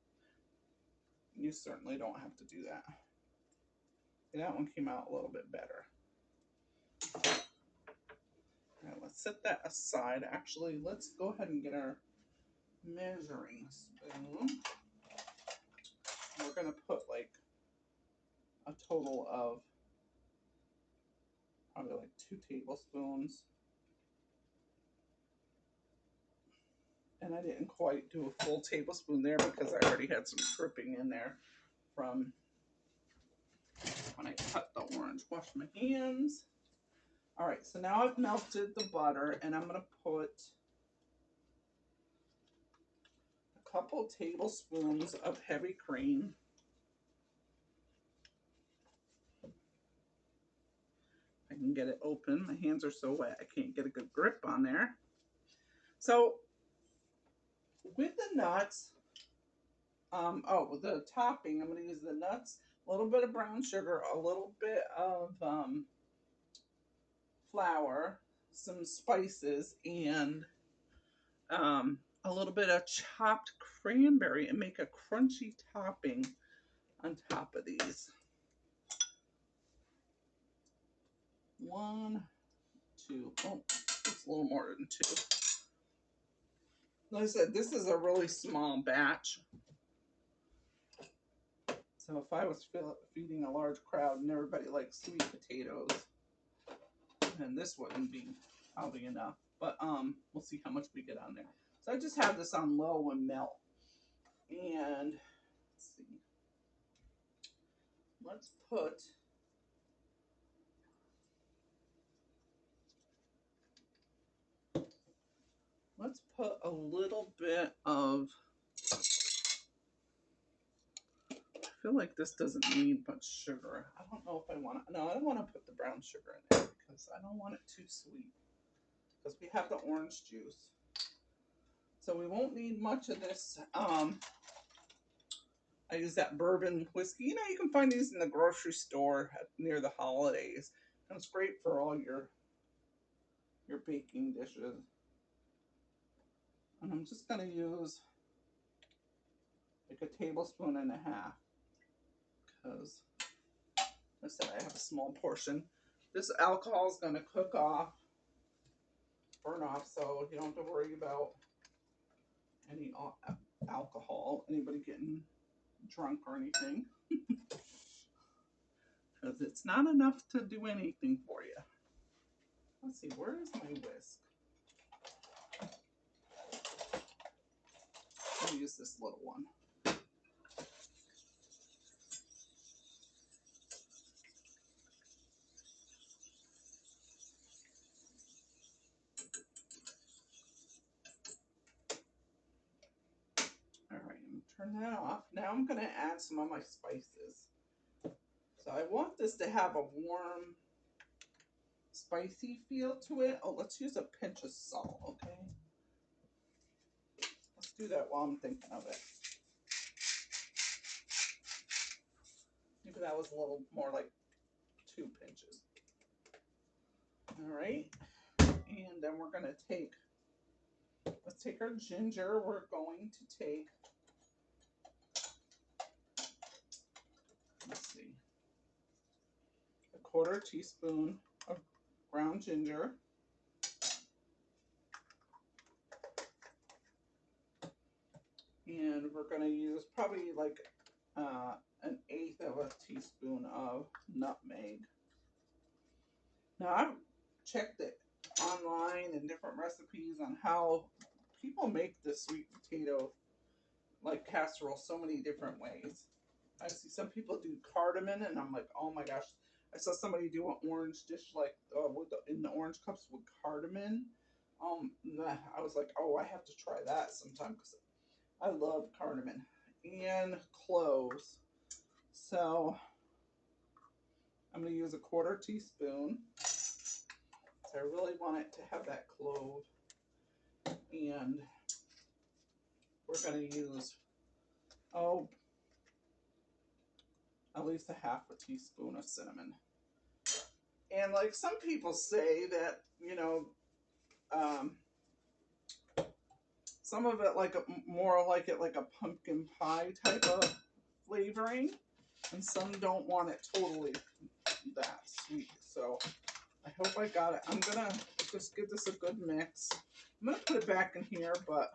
you certainly don't have to do that. And that one came out a little bit better. All right, let's set that aside. Actually, let's go ahead and get our measuring spoon. We're going to put like a total of probably like 2 tablespoons. And I didn't quite do a full tablespoon there because I already had some dripping in there from when I cut the orange. Wash my hands. All right, so now I've melted the butter, and I'm going to put a couple tablespoons of heavy cream. I can get it open. My hands are so wet, I can't get a good grip on there. So with the nuts, with the topping, I'm going to use the nuts, a little bit of brown sugar, a little bit of flour, some spices, and a little bit of chopped cranberry, and make a crunchy topping on top of these. 1, 2. Oh, it's a little more than 2. Like I said, this is a really small batch. So if I was feeding a large crowd and everybody likes sweet potatoes, then this wouldn't be probably enough. But we'll see how much we get on there. So I just have this on low and melt. And let's see. Let's put a little bit of, I feel like this doesn't need much sugar. I don't know if I want to, no, I don't want to put the brown sugar in there because I don't want it too sweet because we have the orange juice. So we won't need much of this. I use that bourbon whiskey. You know, you can find these in the grocery store near the holidays. And it's great for all your baking dishes. And I'm just going to use like a tablespoon and a half because I said I have a small portion. This alcohol is going to cook off, burn off, so you don't have to worry about any alcohol, anybody getting drunk or anything. Because it's not enough to do anything for you. Let's see, where is my whisk? I'll use this little one. All right, I'm gonna turn that off. Now I'm gonna add some of my spices. So I want this to have a warm, spicy feel to it. Oh, let's use a pinch of salt, okay? Let's do that while I'm thinking of it. Maybe that was a little more like 2 pinches. All right, and then we're gonna take, let's take our ginger. We're going to take, let's see, a 1/4 teaspoon of ground ginger. And we're going to use probably like an 1/8 of a teaspoon of nutmeg. Now I've checked it online and different recipes on how people make the sweet potato like casserole so many different ways. I see some people do cardamom, and I'm like, oh my gosh. I saw somebody do an orange dish like in the orange cups with cardamom. I was like, oh, I have to try that sometime because I love cardamom and cloves. So I'm going to use a 1/4 teaspoon. So I really want it to have that clove. And we're going to use, at least a half a teaspoon of cinnamon. And like some people say that, you know, some of it like more like it like a pumpkin pie type of flavoring, and some don't want it totally that sweet. So I hope I got it. I'm gonna just give this a good mix. I'm gonna put it back in here, but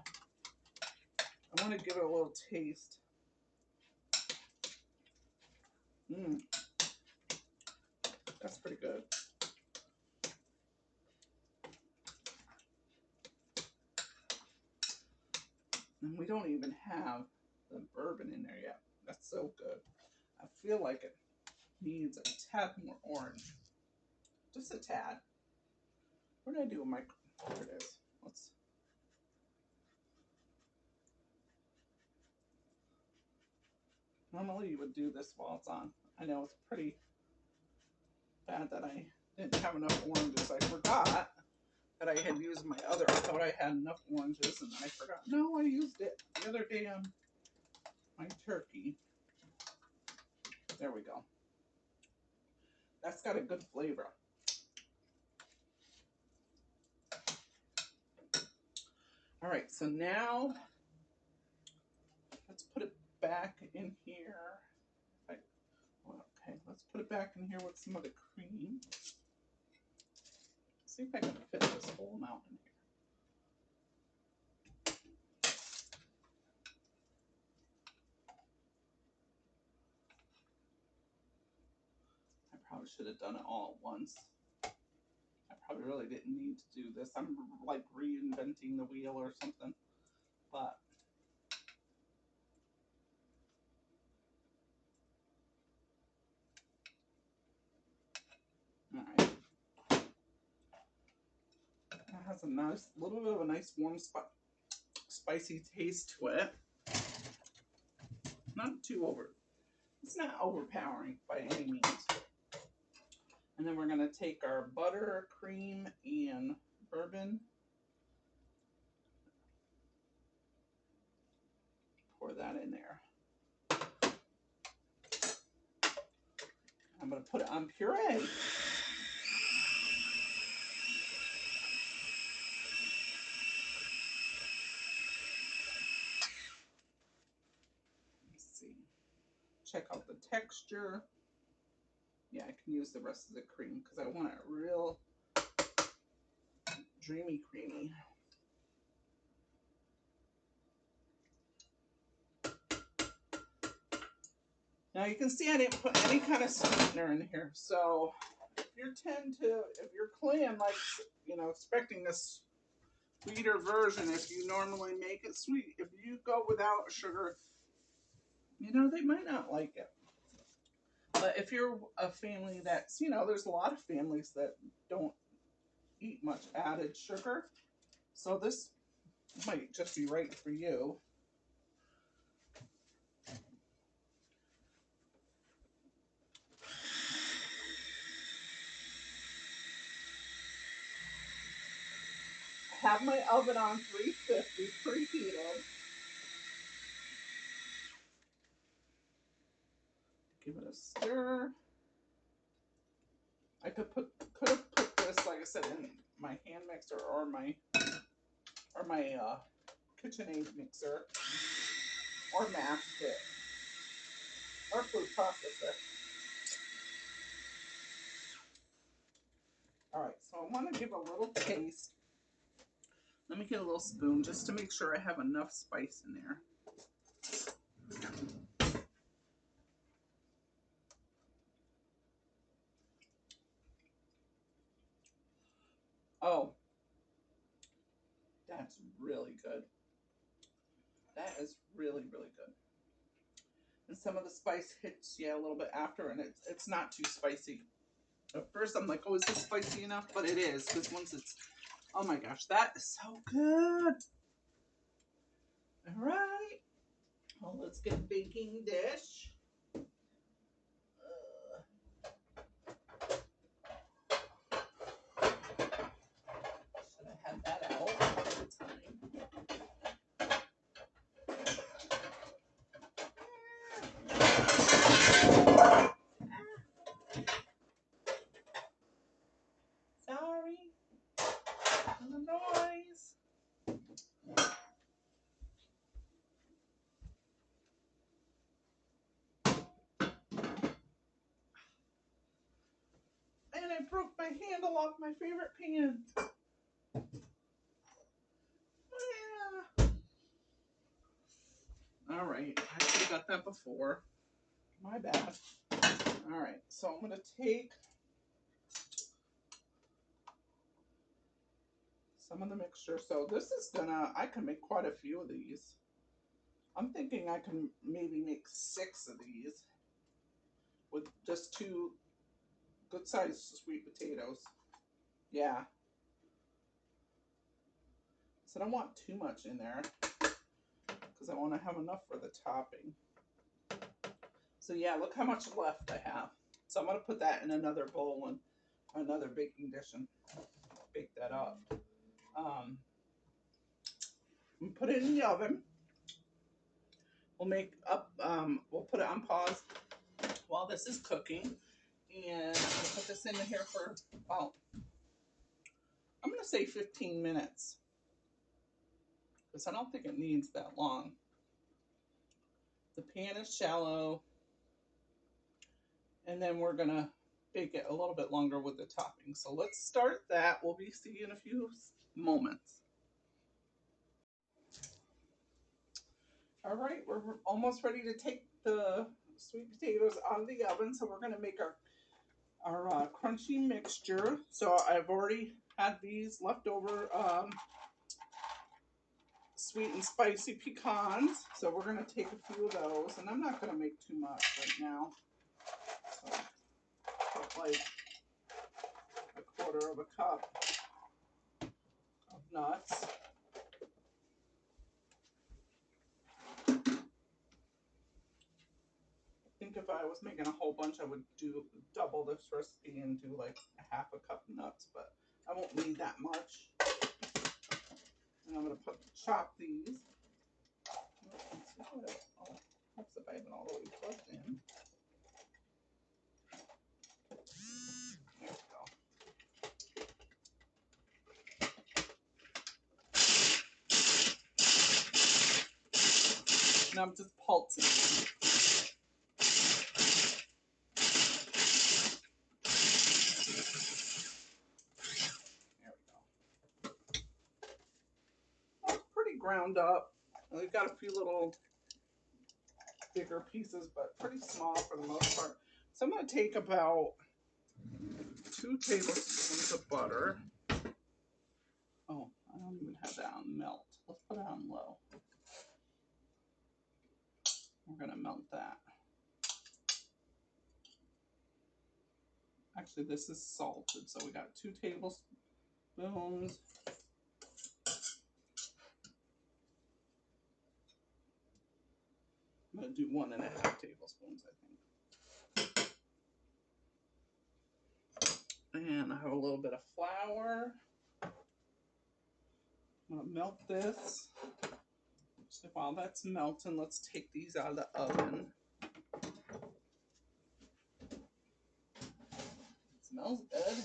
I want to give it a little taste. That's pretty good. And we don't even have the bourbon in there yet. That's so good. I feel like it needs a tad more orange. Just a tad. What did I do with my... There it is. Let's... Normally you would do this while it's on. I know it's pretty bad that I didn't have enough oranges. I forgot that I had used my other... I thought I had enough oranges and then I forgot. No, I used it the other day on my turkey. There we go. That's got a good flavor. All right, so now let's put it back in here. Okay, let's put it back in here with some of the cream. See if I can fit this whole amount in here. I probably should have done it all at once. I probably really didn't need to do this. I'm like reinventing the wheel or something, but all right. It has a nice, little bit of a nice warm spicy taste to it. Not too it's not overpowering by any means. And then we're gonna take our butter, cream, and bourbon. Pour that in there. I'm gonna put it on puree. Check out the texture. Yeah, I can use the rest of the cream because I want it real dreamy creamy. Now you can see I didn't put any kind of sweetener in here. So if you're clan likes, you know, expecting this sweeter version, if you normally make it sweet, if you go without sugar, you know, they might not like it. But if you're a family that's, you know, there's a lot of families that don't eat much added sugar. So this might just be right for you. I have my oven on 350 preheated. Give it a stir. I could have put this, like I said, in my hand mixer or my KitchenAid mixer, or mashed it, or food processor. All right, so I want to give a little taste. Let me get a little spoon just to make sure I have enough spice in there. Oh, that's really good. That is really, really good. And some of the spice hits you a little bit after, and it's not too spicy. At first, I'm like, oh, is this spicy enough? But it is, because once it's, oh my gosh, that is so good. All right. Well, let's get a baking dish. Should have had that out all the time. my handle off my favorite pan. Yeah. All right, I actually got that before. My bad. All right, so I'm gonna take some of the mixture. So this is I can make quite a few of these. I'm thinking I can maybe make 6 of these with just 2 good sized sweet potatoes. Yeah. So I don't want too much in there because I want to have enough for the topping. So yeah, look how much left I have. So I'm going to put that in another bowl and another baking dish and bake that up. Put it in the oven. We'll make up, we'll put it on pause while this is cooking. And we'll put this in here for about, I'm going to say 15 minutes. Because I don't think it needs that long. The pan is shallow. And then we're going to bake it a little bit longer with the topping. So let's start that. We'll be seeing you in a few moments. All right, we're almost ready to take the sweet potatoes out of the oven. So we're going to make our crunchy mixture. So I've already had these leftover sweet and spicy pecans. So we're going to take a few of those. And I'm not going to make too much right now. So put like 1/4 of a cup of nuts. I think if I was making a whole bunch, I would do double this recipe and do like 1/2 cup of nuts, but I won't need that much. And I'm going to chop these. Oh, perhaps if I haven't all the way plugged in. There we go. Now I'm just pulsing. There we go. Well, it's pretty ground up. We've got a few little bigger pieces, but pretty small for the most part. So I'm going to take about 2 tablespoons of butter. Oh, I don't even have that on melt. Let's put it on low. We're going to melt that. Actually, this is salted, so we got 2 tablespoons. I'm going to do 1.5 tablespoons, I think. And I have a little bit of flour. I'm going to melt this. So while that's melting, let's take these out of the oven. It smells good.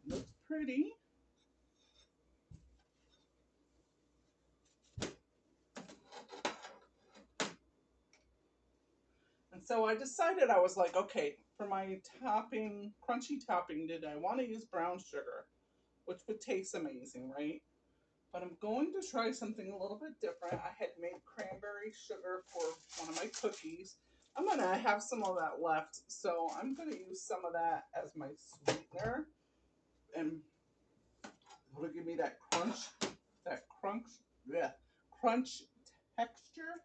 Looks pretty. And so I decided, I was like, okay, for my topping, crunchy topping, did I want to use brown sugar, which would taste amazing, right? But I'm going to try something a little bit different. I had made cranberry sugar for one of my cookies. I'm going to have some of that left, so I'm going to use some of that as my sweetener. And it'll give me that crunch texture.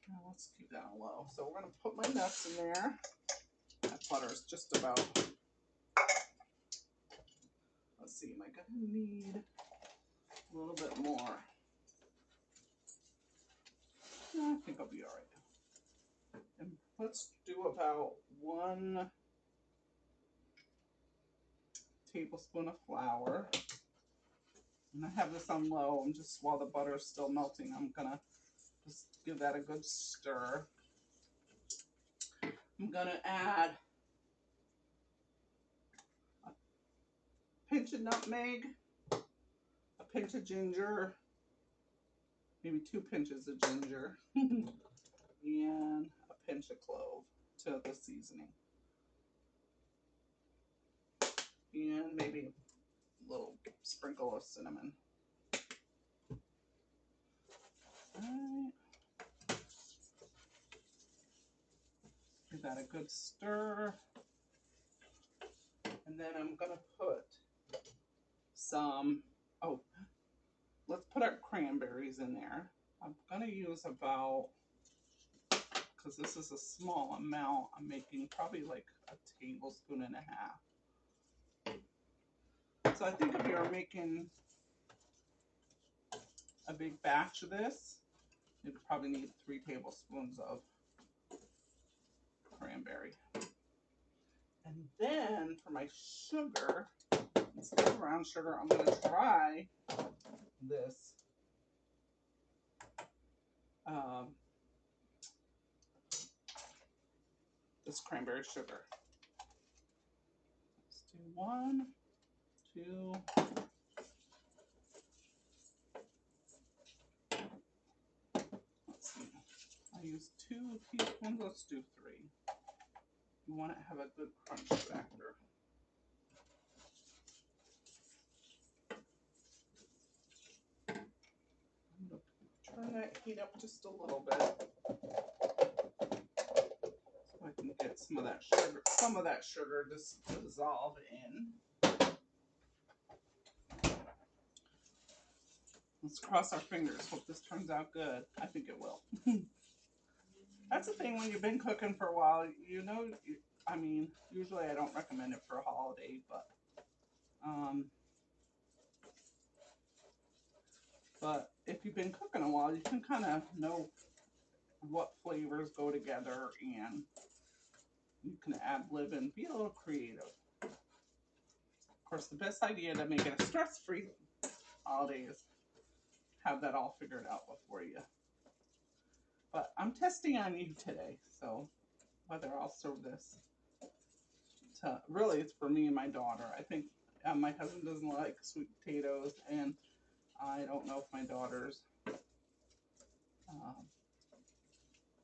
Now let's keep that on low. So we're going to put my nuts in there. That butter is just about, let's see, am I going to need a little bit more? No, I think I'll be all right. And let's do about 1 tablespoon of flour. And I have this on low, and just while the butter is still melting, I'm going to just give that a good stir. I'm going to add a pinch of nutmeg, a pinch of ginger, maybe 2 pinches of ginger, and a pinch of clove to the seasoning. And maybe a little sprinkle of cinnamon. All right. Give that a good stir. And then I'm going to put some, oh, let's put our cranberries in there. I'm going to use about, because this is a small amount, I'm making probably like a tablespoon and a half. So I think if you're making a big batch of this, you probably need 3 tablespoons of cranberry. And then for my sugar, instead of brown sugar, I'm going to try this this cranberry sugar. Let's do 1, 2. Let's see. I use 2 teaspoons. Let's do 3. You want to have a good crunch factor. I'm going to turn that heat up just a little bit so I can get some of that sugar just dissolve in. Let's cross our fingers. Hope this turns out good. I think it will. That's the thing when you've been cooking for a while, you know, I mean, usually I don't recommend it for a holiday, but if you've been cooking a while, you can kind of know what flavors go together, and you can ad-lib and be a little creative. Of course, the best idea to make it a stress-free holiday is have that all figured out before you. But I'm testing on you today, so whether I'll serve this to, really it's for me and my daughter. I think my husband doesn't like sweet potatoes, and I don't know if my daughter's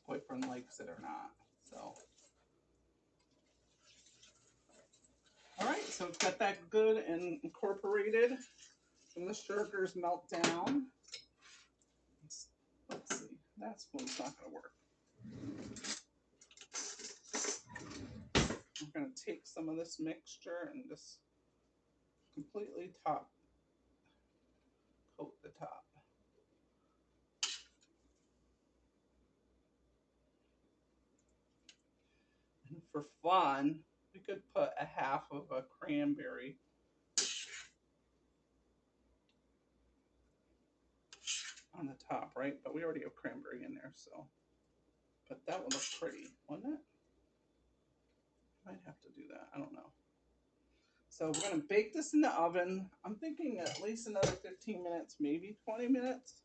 boyfriend likes it or not. So, all right, so it's got that good and incorporated. And the sugars melt down. Let's see, that spoon's not going to work. I'm going to take some of this mixture and just completely coat the top. And for fun, we could put a half of a cranberry on the top, right? But we already have cranberry in there, so. But that would look pretty, wouldn't it? Might have to do that. I don't know. So we're going to bake this in the oven. I'm thinking at least another 15 minutes, maybe 20 minutes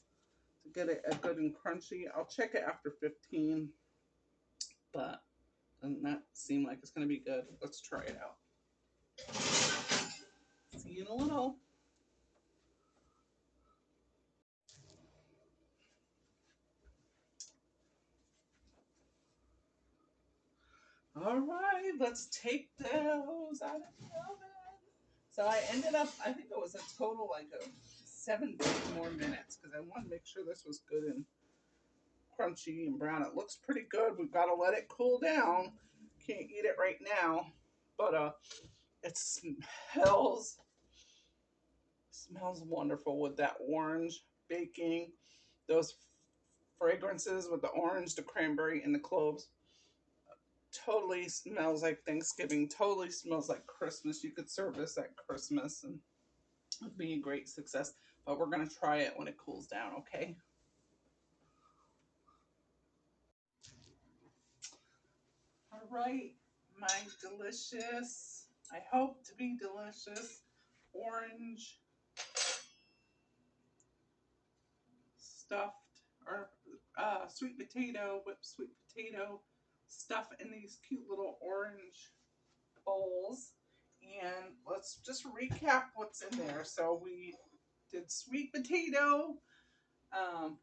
to get it good and crunchy. I'll check it after 15, but doesn't that seem like it's going to be good? Let's try it out. See you in a little. All right, let's take those out of the oven. So I ended up, I think it was a total like of 7 more minutes because I wanted to make sure this was good and crunchy and brown. It looks pretty good. We've got to let it cool down. Can't eat it right now, but it smells wonderful with that orange baking, those fragrances with the orange, the cranberry, and the cloves. Totally smells like Thanksgiving. Totally smells like Christmas. You could serve this at Christmas and it would be a great success. But we're going to try it when it cools down, okay? All right, my delicious, I hope to be delicious, orange stuffed or sweet potato, whipped sweet potato stuff in these cute little orange bowls. And let's just recap what's in there. So we did sweet potato,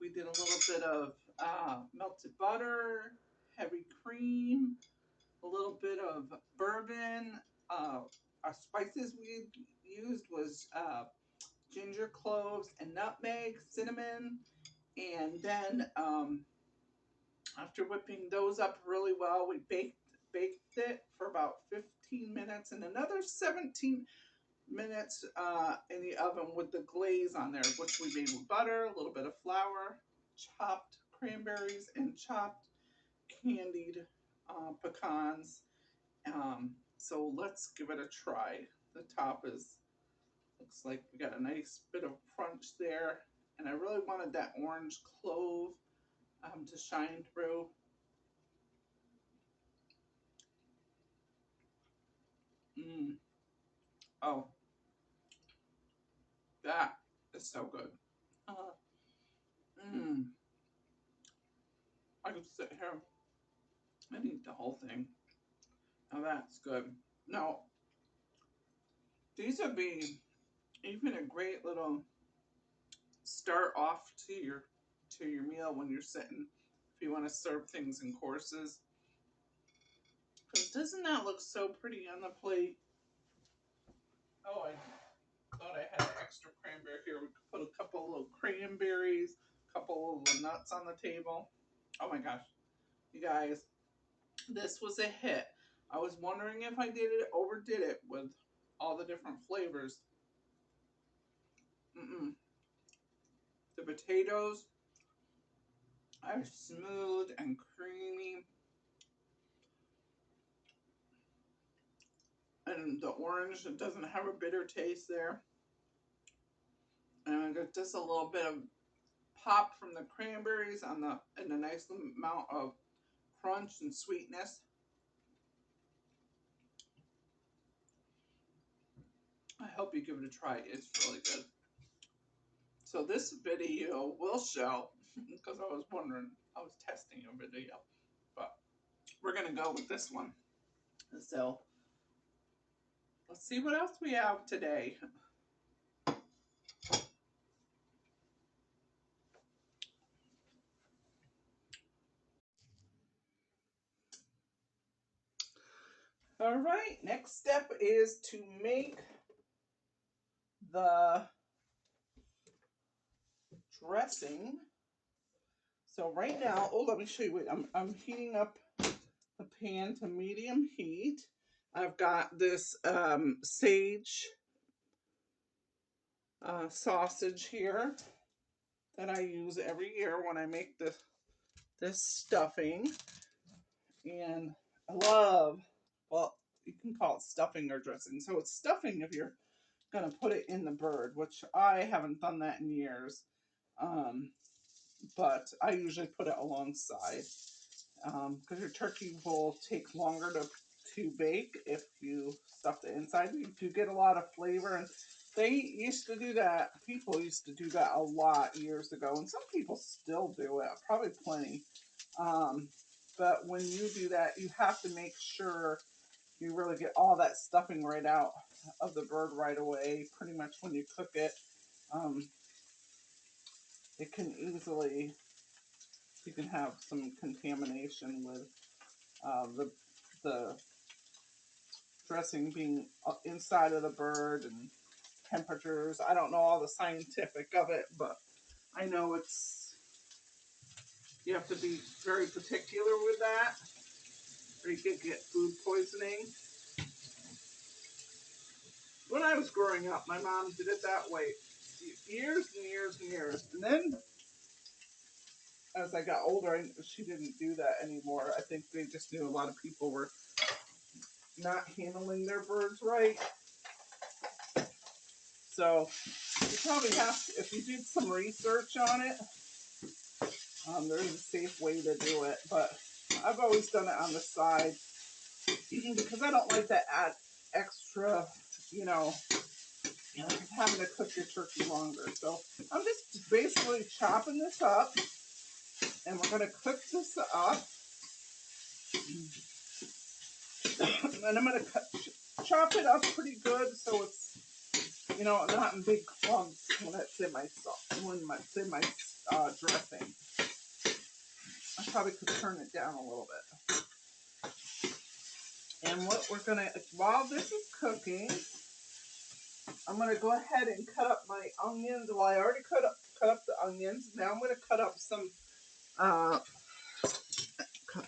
We did a little bit of melted butter, heavy cream, a little bit of bourbon. Our spices we used was ginger, cloves, and nutmeg, cinnamon. And then after whipping those up really well, we baked it for about 15 minutes and another 17 minutes in the oven with the glaze on there, which we made with butter, a little bit of flour, chopped cranberries, and chopped candied pecans. So let's give it a try. The top looks like we got a nice bit of crunch there, and I really wanted that orange clove to shine through. Mm. Oh, that is so good. Uh, mm. I could sit here and eat the whole thing. Now that's good. Now, these would be even a great little start off to your meal when you're sitting, if you want to serve things in courses. Because doesn't that look so pretty on the plate? Oh, I thought I had extra cranberry here. We could put a couple little cranberries, a couple of little nuts on the table. Oh my gosh, you guys, this was a hit. I was wondering if I overdid it with all the different flavors. Mm-mm. The potatoes are smooth and creamy. And the orange, it doesn't have a bitter taste there. And I got just a little bit of pop from the cranberries and a nice amount of crunch and sweetness. I hope you give it a try. It's really good. So this video will show, because I was wondering, I was testing a video, but we're going to go with this one. So let's see what else we have today. All right, next step is to make the dressing. So right now, oh, let me show you. Wait, I'm heating up the pan to medium heat. I've got this sage sausage here that I use every year when I make this stuffing. And I love, well, you can call it stuffing or dressing. So it's stuffing if you're going to put it in the bird, which I haven't done that in years. But I usually put it alongside because your turkey will take longer to bake if you stuff it inside. You do get a lot of flavor, and they used to do that. People used to do that a lot years ago, and some people still do it, probably plenty. But when you do that, you have to make sure you really get all that stuffing right out of the bird right away. Pretty much when you cook it, it can easily, you can have some contamination with the dressing being inside of the bird and temperatures. I don't know all the scientific of it, but I know you have to be very particular with that, or you could get food poisoning. When I was growing up, my mom did it that way years and years and years. And then as I got older, she didn't do that anymore. I think they just knew a lot of people were not handling their birds right. So you probably have to, if you did some research on it, there's a safe way to do it. But I've always done it on the side because I don't like to add extra, having to cook your turkey longer. So I'm just basically chopping this up, and we're going to cook this up. And I'm going to chop it up pretty good so it's You know, not in big clumps when it's in my sauce, when it's in my dressing. I probably could turn it down a little bit. And what we're gonna, while this is cooking, I'm gonna go ahead and cut up my onions. Well, I already cut up the onions. Now I'm gonna cut up some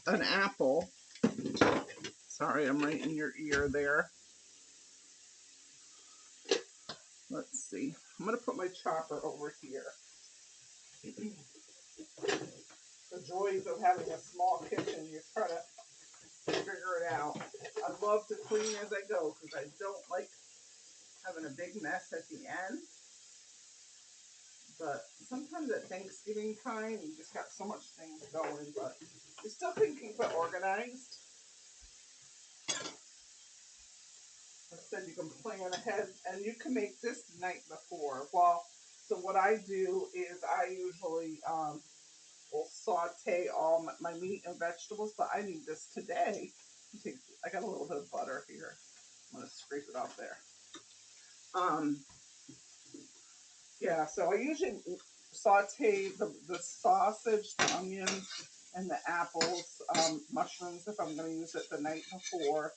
an apple. Sorry, I'm right in your ear there. Let's see. I'm gonna put my chopper over here. The joys of having a small kitchen, you're trying to figure it out. I love to clean as I go because I don't like having a big mess at the end. But sometimes at Thanksgiving time, you just got so much things going, but you still can keep it organized. Like I said, you can plan ahead, and you can make this the night before. Well, so what I do is I usually will saute all my meat and vegetables, but I need this today. I got a little bit of butter here. I'm gonna scrape it off there. Yeah, so I usually saute the sausage, the onions, and the apples, mushrooms if I'm going to use it the night before.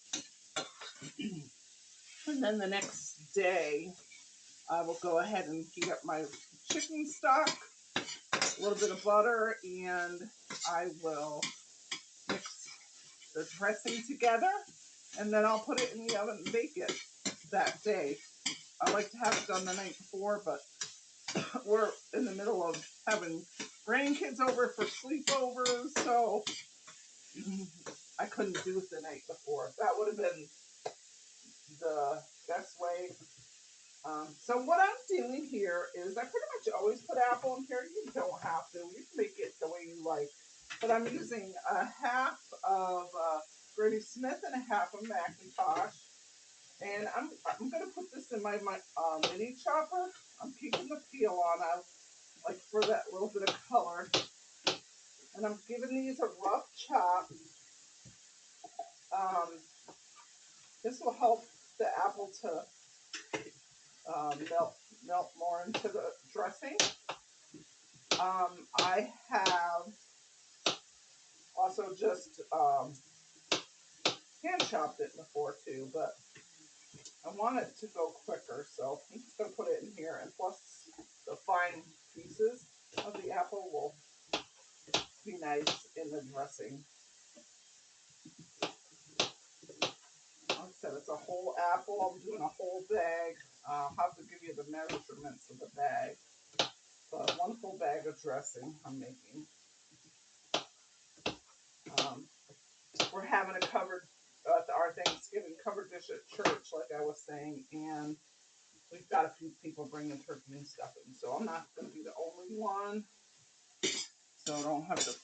And then the next day, I will go ahead and heat up my chicken stock, a little bit of butter, and I will mix the dressing together, and then I'll put it in the oven and bake it that day. I like to have it done the night before, but we're in the middle of having grandkids over for sleepovers, so I couldn't do it the night before. That would have been the best way. So what I'm doing here is I pretty much always put apple in here. You don't have to. You can make it the way you like. But I'm using a half of Granny Smith and a half of Macintosh. And I'm going to put this in my mini chopper. I'm keeping the peel on. Like for that little bit of color. And I'm giving these a rough chop. This will help the apple to melt more into the dressing. I have also just hand chopped it before too, but I want it to go quicker, so I'm just going to put it in here. And plus, the fine pieces of the apple will be nice in the dressing. Like I said, it's a whole apple. I'm doing a whole bag. I'll have to give you the measurements of the bag. But one full bag of dressing I'm making. We're having a our Thanksgiving covered dish at church, like I was saying, and we've got a few people bringing turkey and stuffing. So I'm not going to be the only one. So I don't have to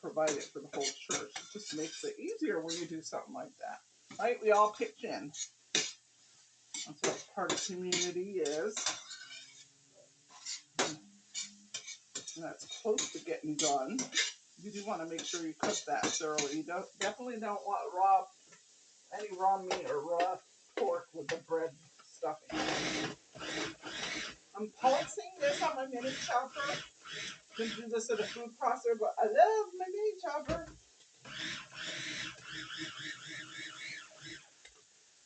provide it for the whole church. It just makes it easier when you do something like that. Right? We all pitch in. That's what part of community is. And that's close to getting done. You do want to make sure you cook that thoroughly. You definitely don't want any raw meat or raw pork with the bread stuffing. I'm pulsing this on my mini chopper. You can do this at a food processor, but I love my mini chopper.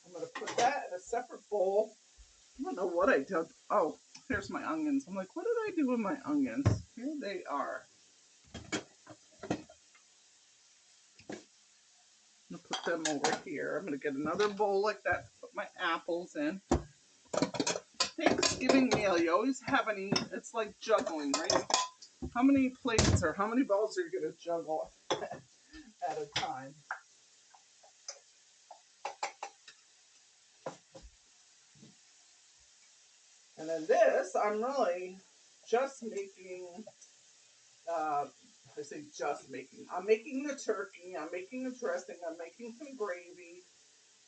I'm going to put that in a separate bowl. I don't know what I did. Oh, here's my onions. I'm like, what did I do with my onions? Here they are. I'm going to put them over here. I'm going to get another bowl like that to put my apples in. Thanksgiving meal, you always have it's like juggling, right? How many plates or how many bowls are you going to juggle at a time? And then this, I'm really just making, I say just making. I'm making the turkey, I'm making the dressing, I'm making some gravy.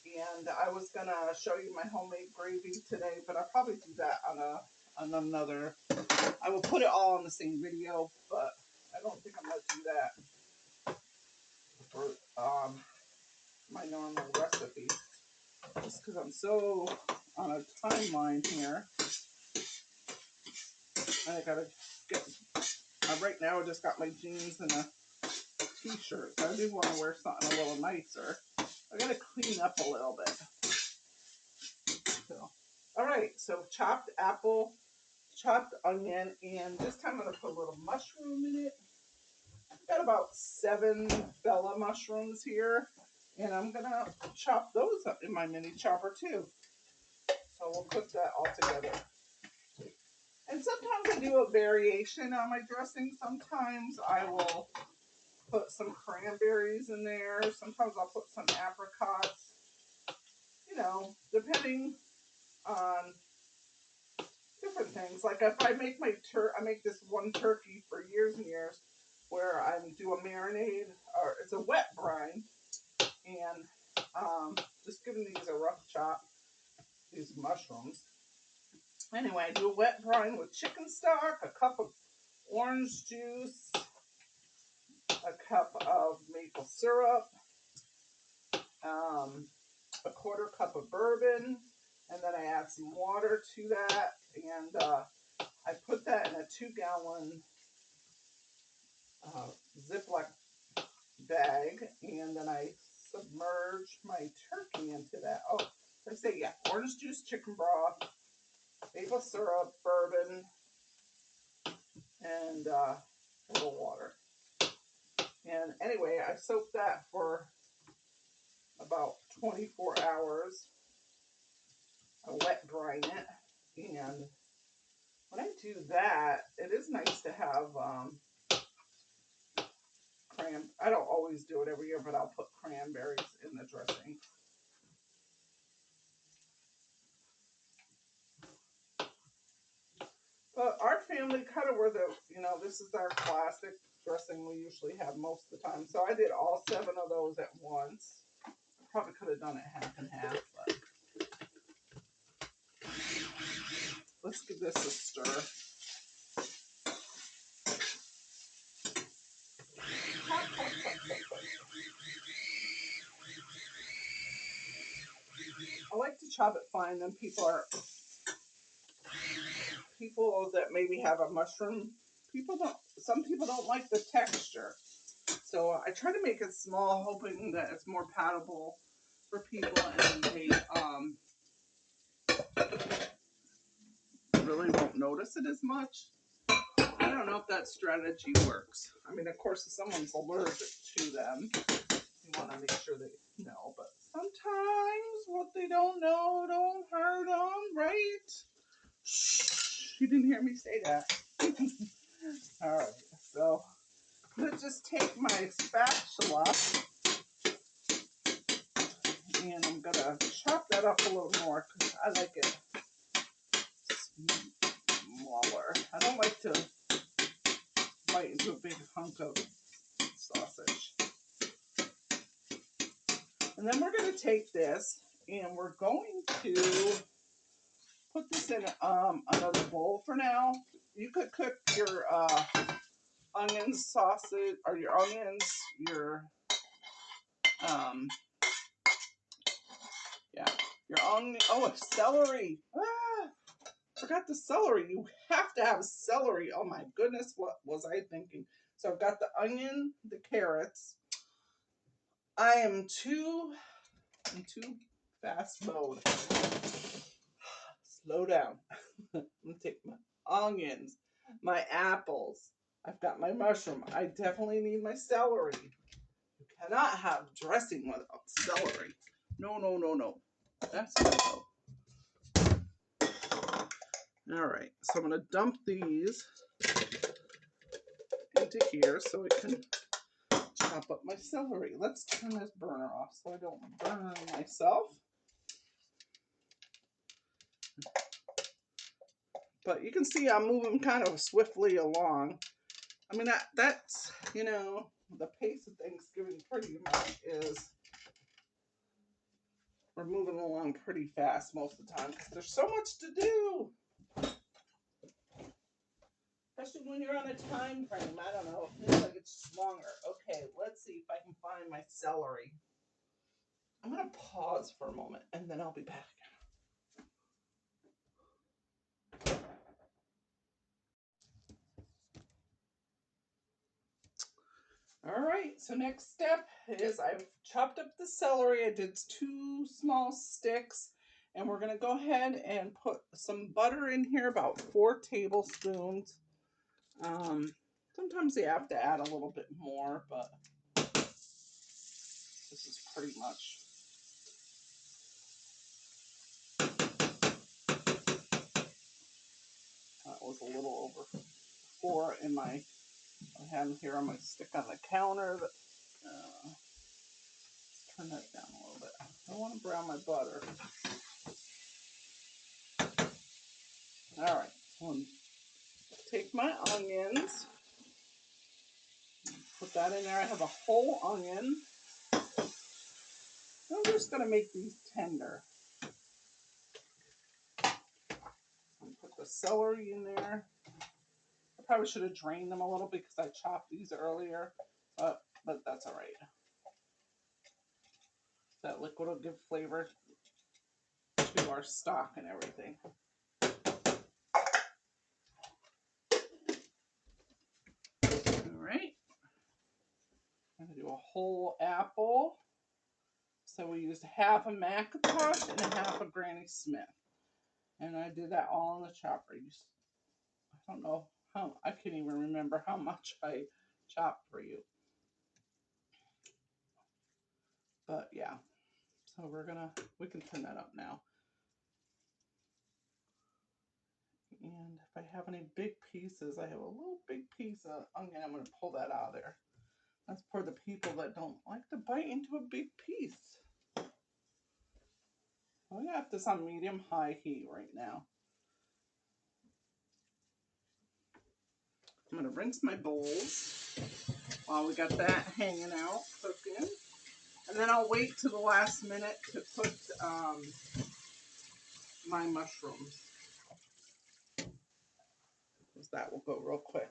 And I was going to show you my homemade gravy today, but I'll probably do that on another. I will put it all in the same video, but I don't think I'm going to do that for my normal recipe. just because I'm so on a timeline here. And I gotta get, right now I just got my jeans and a t-shirt. So I do want to wear something a little nicer. I gotta clean up a little bit. So, all right, so chopped apple, chopped onion, and this time I'm gonna put a little mushroom in it. I've got about 7 Bella mushrooms here, and I'm gonna chop those up in my mini chopper too. So we'll cook that all together. And sometimes I do a variation on my dressing. Sometimes I will put some cranberries in there. Sometimes I'll put some apricots. You know, depending on different things. Like if I make I make this one turkey for years and years, where I do a marinade, or it's a wet brine, and just giving these a rough chop. These mushrooms. Anyway, I do a wet brine with chicken stock, a cup of orange juice, a cup of maple syrup, a 1/4 cup of bourbon, and then I add some water to that, and I put that in a 2-gallon Ziploc bag, and then I submerge my turkey into that. Oh, I say, yeah, orange juice, chicken broth, maple syrup, bourbon, and a little water. And anyway, I soaked that for about 24 hours. I wet brine it, and when I do that, it is nice to have I don't always do it every year, but I'll put cranberries in the dressing. But our family kind of were this is our classic dressing we usually have most of the time. So I did all 7 of those at once. Probably could have done it half and half, but let's give this a stir. I like to chop it fine. Then people that maybe have a mushroom, some people don't like the texture. So I try to make it small, hoping that it's more palatable for people, and they really won't notice it as much. I don't know if that strategy works. I mean, of course, if someone's allergic to them, you want to make sure they know. But sometimes what they don't know don't hurt them, right? Shh, you didn't hear me say that. All right, so I'm going to just take my spatula and I'm going to chop that up a little more because I like it smaller. I don't like to bite into a big hunk of sausage. And then we're going to take this and we're going to put this in another bowl for now. You could cook your onions, sausage, or your onions, your onion. Oh, celery. Forgot the celery. You have to have celery. Oh my goodness, what was I thinking? So I've got the onion, the carrots. I am in too fast mode. Slow down. I'm gonna take my onions, my apples. I've got my mushroom. I definitely need my celery. You cannot have dressing without celery. No, no, no, no. That's no. All right, so I'm going to dump these into here so I can chop up my celery. Let's turn this burner off so I don't burn myself. But you can see I'm moving kind of swiftly along. I mean, that's, the pace of Thanksgiving pretty much is we're moving along pretty fast most of the time because there's so much to do. Especially when you're on a time frame. I don't know. It feels like it's longer. Okay, let's see if I can find my celery. I'm going to pause for a moment and then I'll be back. All right, so next step is I've chopped up the celery. I did 2 small sticks, and we're going to go ahead and put some butter in here, about 4 tablespoons. Sometimes you have to add a little bit more, but this is pretty much. That was a little over 4 in my, I have them here on my stick on the counter. But, turn that down a little bit. I don't want to brown my butter. All right, so take my onions, put that in there. I have a whole onion. I'm just going to make these tender. Put the celery in there. I probably should have drained them a little because I chopped these earlier, but that's all right. That liquid will give flavor to our stock and everything. All right. I'm going to do a whole apple. So we used half a McIntosh and a half a Granny Smith. And I did that all in the chopper. I don't know how, I can't even remember how much I chopped for you. But yeah, so we can turn that up now. And if I have any big pieces, I have a little big piece of onion. I'm going to pull that out of there. That's for the people that don't like to bite into a big piece. I got this on medium-high heat right now. I'm going to rinse my bowls while we got that hanging out, cooking. And then I'll wait to the last minute to put my mushrooms. Because that will go real quick.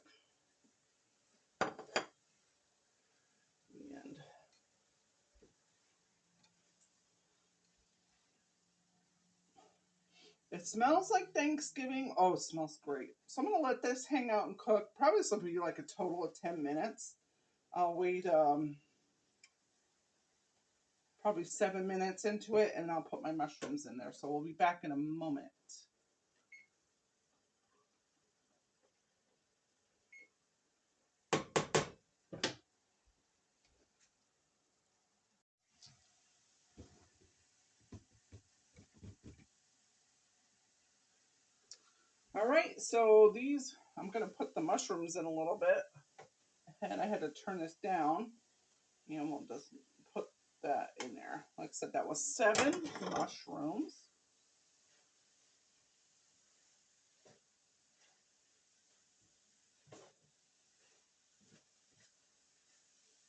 And it smells like Thanksgiving. Oh, it smells great. So I'm going to let this hang out and cook. Probably this will be like a total of 10 minutes. I'll wait probably 7 minutes into it, and I'll put my mushrooms in there. So we'll be back in a moment. All right, so these, I'm going to put the mushrooms in a little bit. And I had to turn this down. And we'll just put that in there. Like I said, that was 7 mushrooms.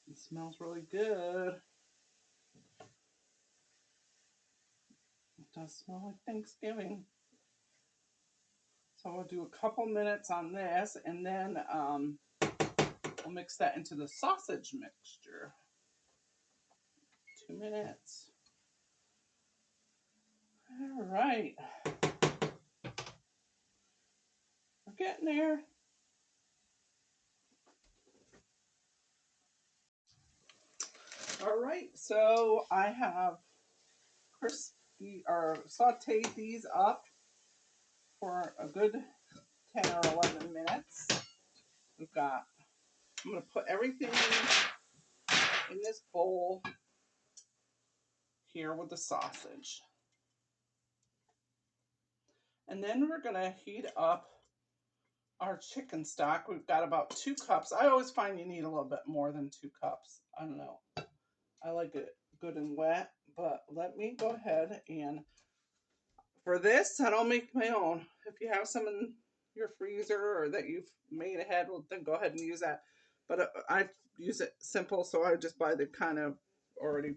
It smells really good. It does smell like Thanksgiving. So we'll do a couple minutes on this, and then we'll mix that into the sausage mixture. 2 minutes. All right. We're getting there. All right, so I have crispy or sauteed these up for a good 10 or 11 minutes. We've got, I'm going to put everything in this bowl here with the sausage. And then we're going to heat up our chicken stock. We've got about 2 cups. I always find you need a little bit more than 2 cups. I don't know. I like it good and wet, but let me go ahead and for this, I don't make my own. If you have some in your freezer or that you've made ahead, well, then go ahead and use that. But I use it simple, so I just buy the kind of already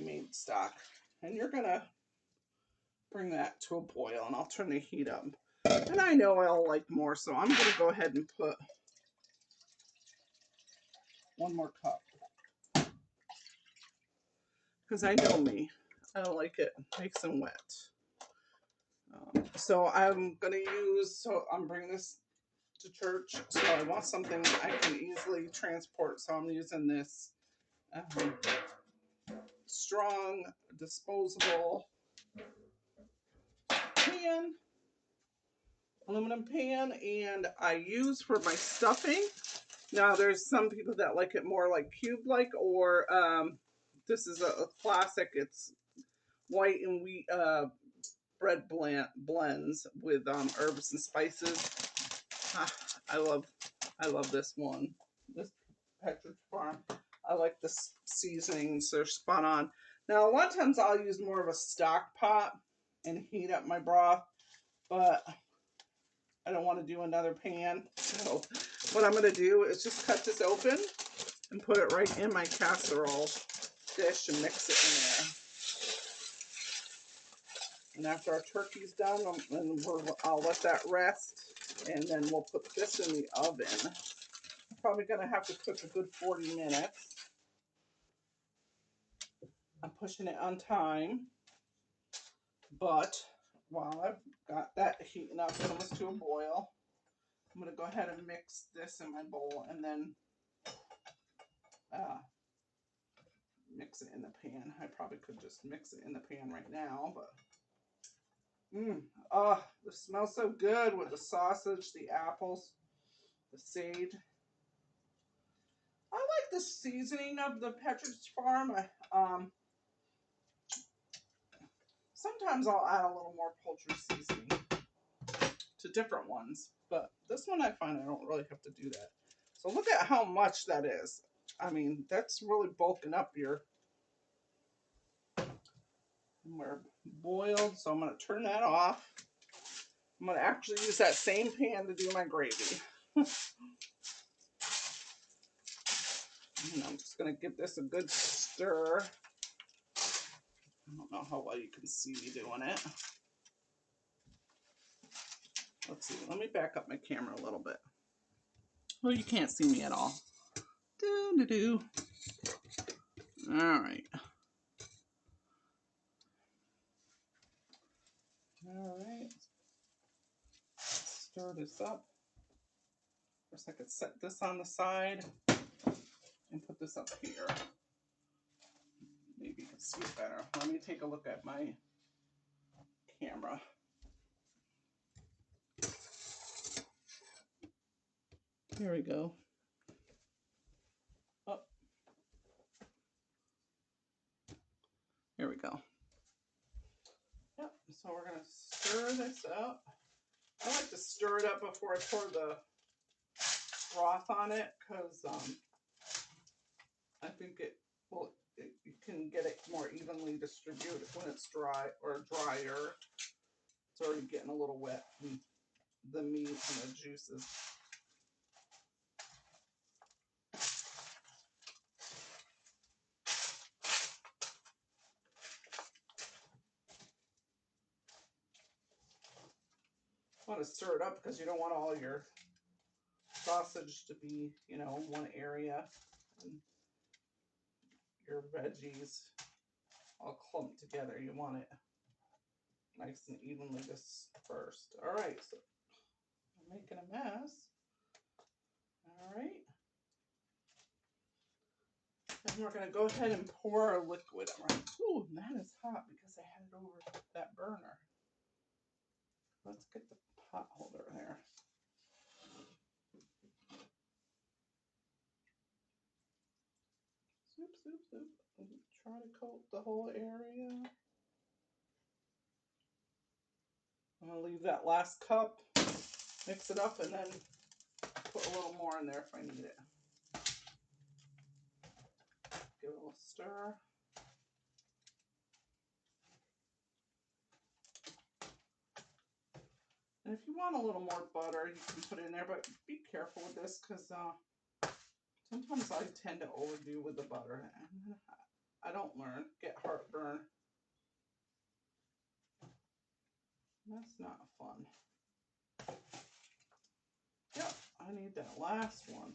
made stock. And you're gonna bring that to a boil, and I'll turn the heat up. And I know I'll like more, so I'm gonna go ahead and put 1 more cup. because I know me. I don't like it nice and wet. So I'm going to use, so I'm bringing this to church. So I want something I can easily transport. So I'm using this strong disposable pan, aluminum pan, and I use for my stuffing. Now there's some people that like it more like cube-like, or this is a classic. It's white and wheat bread blends with herbs and spices. I love this one. This Pecans Farm. I like the seasonings. They're spot on. Now a lot of times I'll use more of a stock pot and heat up my broth, but I don't want to do another pan. So what I'm going to do is just cut this open and put it right in my casserole dish and mix it in there. And after our turkey's done, I'll let that rest, and then we'll put this in the oven. I'm probably going to have to cook a good 40 minutes. I'm pushing it on time, but while I've got that heating up almost to a boil, I'm going to go ahead and mix this in my bowl and then mix it in the pan. I probably could just mix it in the pan right now, but this smells so good with the sausage, the apples, the sage. I like the seasoning of the Pecans Farm. Sometimes I'll add a little more poultry seasoning to different ones, but this one I find I don't really have to do that. So look at how much that is. I mean, that's really bulking up your... And we're boiled, so I'm going to turn that off. I'm going to actually use that same pan to do my gravy. And I'm just going to give this a good stir. I don't know how well you can see me doing it. Let's see. Let me back up my camera a little bit. Well, you can't see me at all. Do-do-do. All right. All right. Stir this up. First, I could set this on the side and put this up here. Maybe you can see it better. Let me take a look at my camera. Here we go. Oh. Here we go. Yep, so we're going to stir this up. I like to stir it up before I pour the broth on it, because I think you can get it more evenly distributed when it's dry or drier. It's already getting a little wet from the meat and the juices. You want to stir it up because you don't want all your sausage to be, one area, and your veggies all clumped together. You want it nice and evenly dispersed. All right, so I'm making a mess. All right. And we're going to go ahead and pour our liquid. Ooh, that is hot because I had it over that burner. Let's get the pot holder there. Soup, soup, soup. Try to coat the whole area. I'm going to leave that last cup, mix it up, and then put a little more in there if I need it. Give it a little stir. And if you want a little more butter, you can put it in there, but be careful with this because sometimes I tend to overdo with the butter. I don't get heartburn. That's not fun. Yep, I need that last one.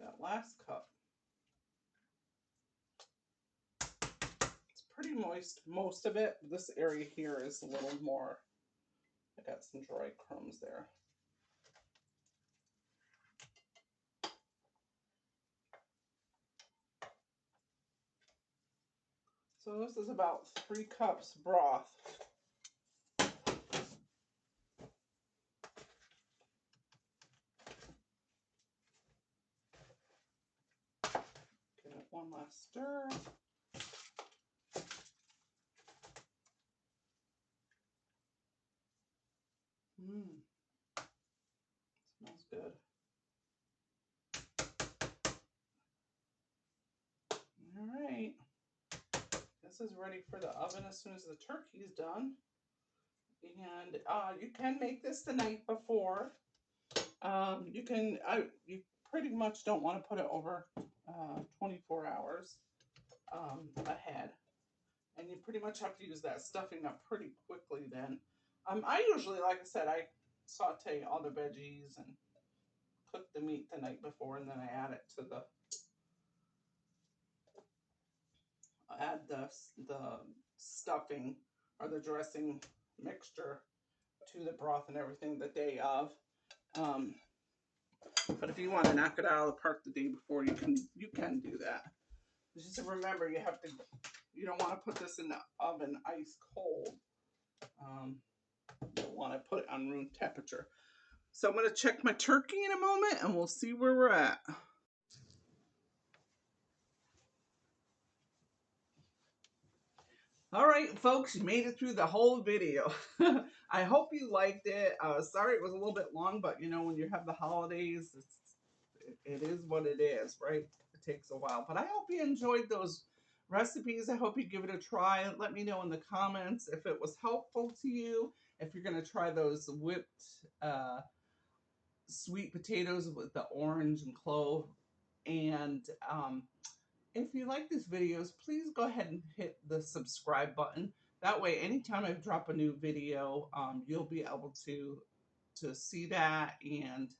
That last cup. pretty moist most of it. This area here is a little more, I got some dry crumbs there. So this is about 3 cups broth. Give it one last stir. Smells good. All right. This is ready for the oven as soon as the turkey's done. And you can make this the night before. You pretty much don't want to put it over 24 hours ahead. And you pretty much have to use that stuffing up pretty quickly then. I usually, like I said, I saute all the veggies and cook the meat the night before, and then I add it to the stuffing or the dressing mixture to the broth and everything the day of. But if you want to knock it out of the park the day before, you can do that. Just remember, you don't want to put this in the oven ice cold. You want to put it on room temperature. So I'm going to check my turkey in a moment, and we'll see where we're at. All right, folks, you made it through the whole video. I hope you liked it. Sorry it was a little bit long, but you know, when you have the holidays, it is what it is, right? It takes a while. But I hope you enjoyed those recipes. I hope you give it a try. Let me know in the comments if it was helpful to you. If you're going to try those whipped sweet potatoes with the orange and clove. And if you like these videos, please go ahead and hit the subscribe button. That way, anytime I drop a new video, you'll be able to see that. And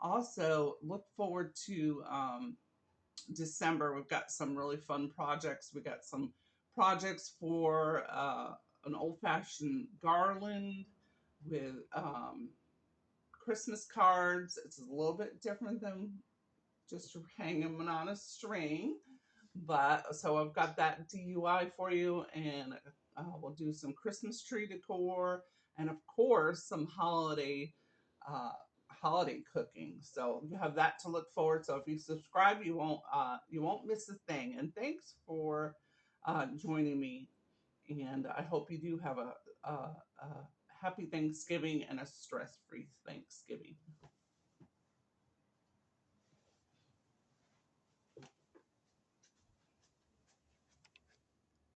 also look forward to December. We've got some really fun projects. We got some projects for an old-fashioned garland with Christmas cards. It's a little bit different than just hanging them on a string. But so I've got that DUI for you, and we'll do some Christmas tree decor, and of course some holiday cooking. So you have that to look forward. So if you subscribe, you won't miss a thing. And thanks for joining me. And I hope you do have a happy Thanksgiving and a stress-free Thanksgiving.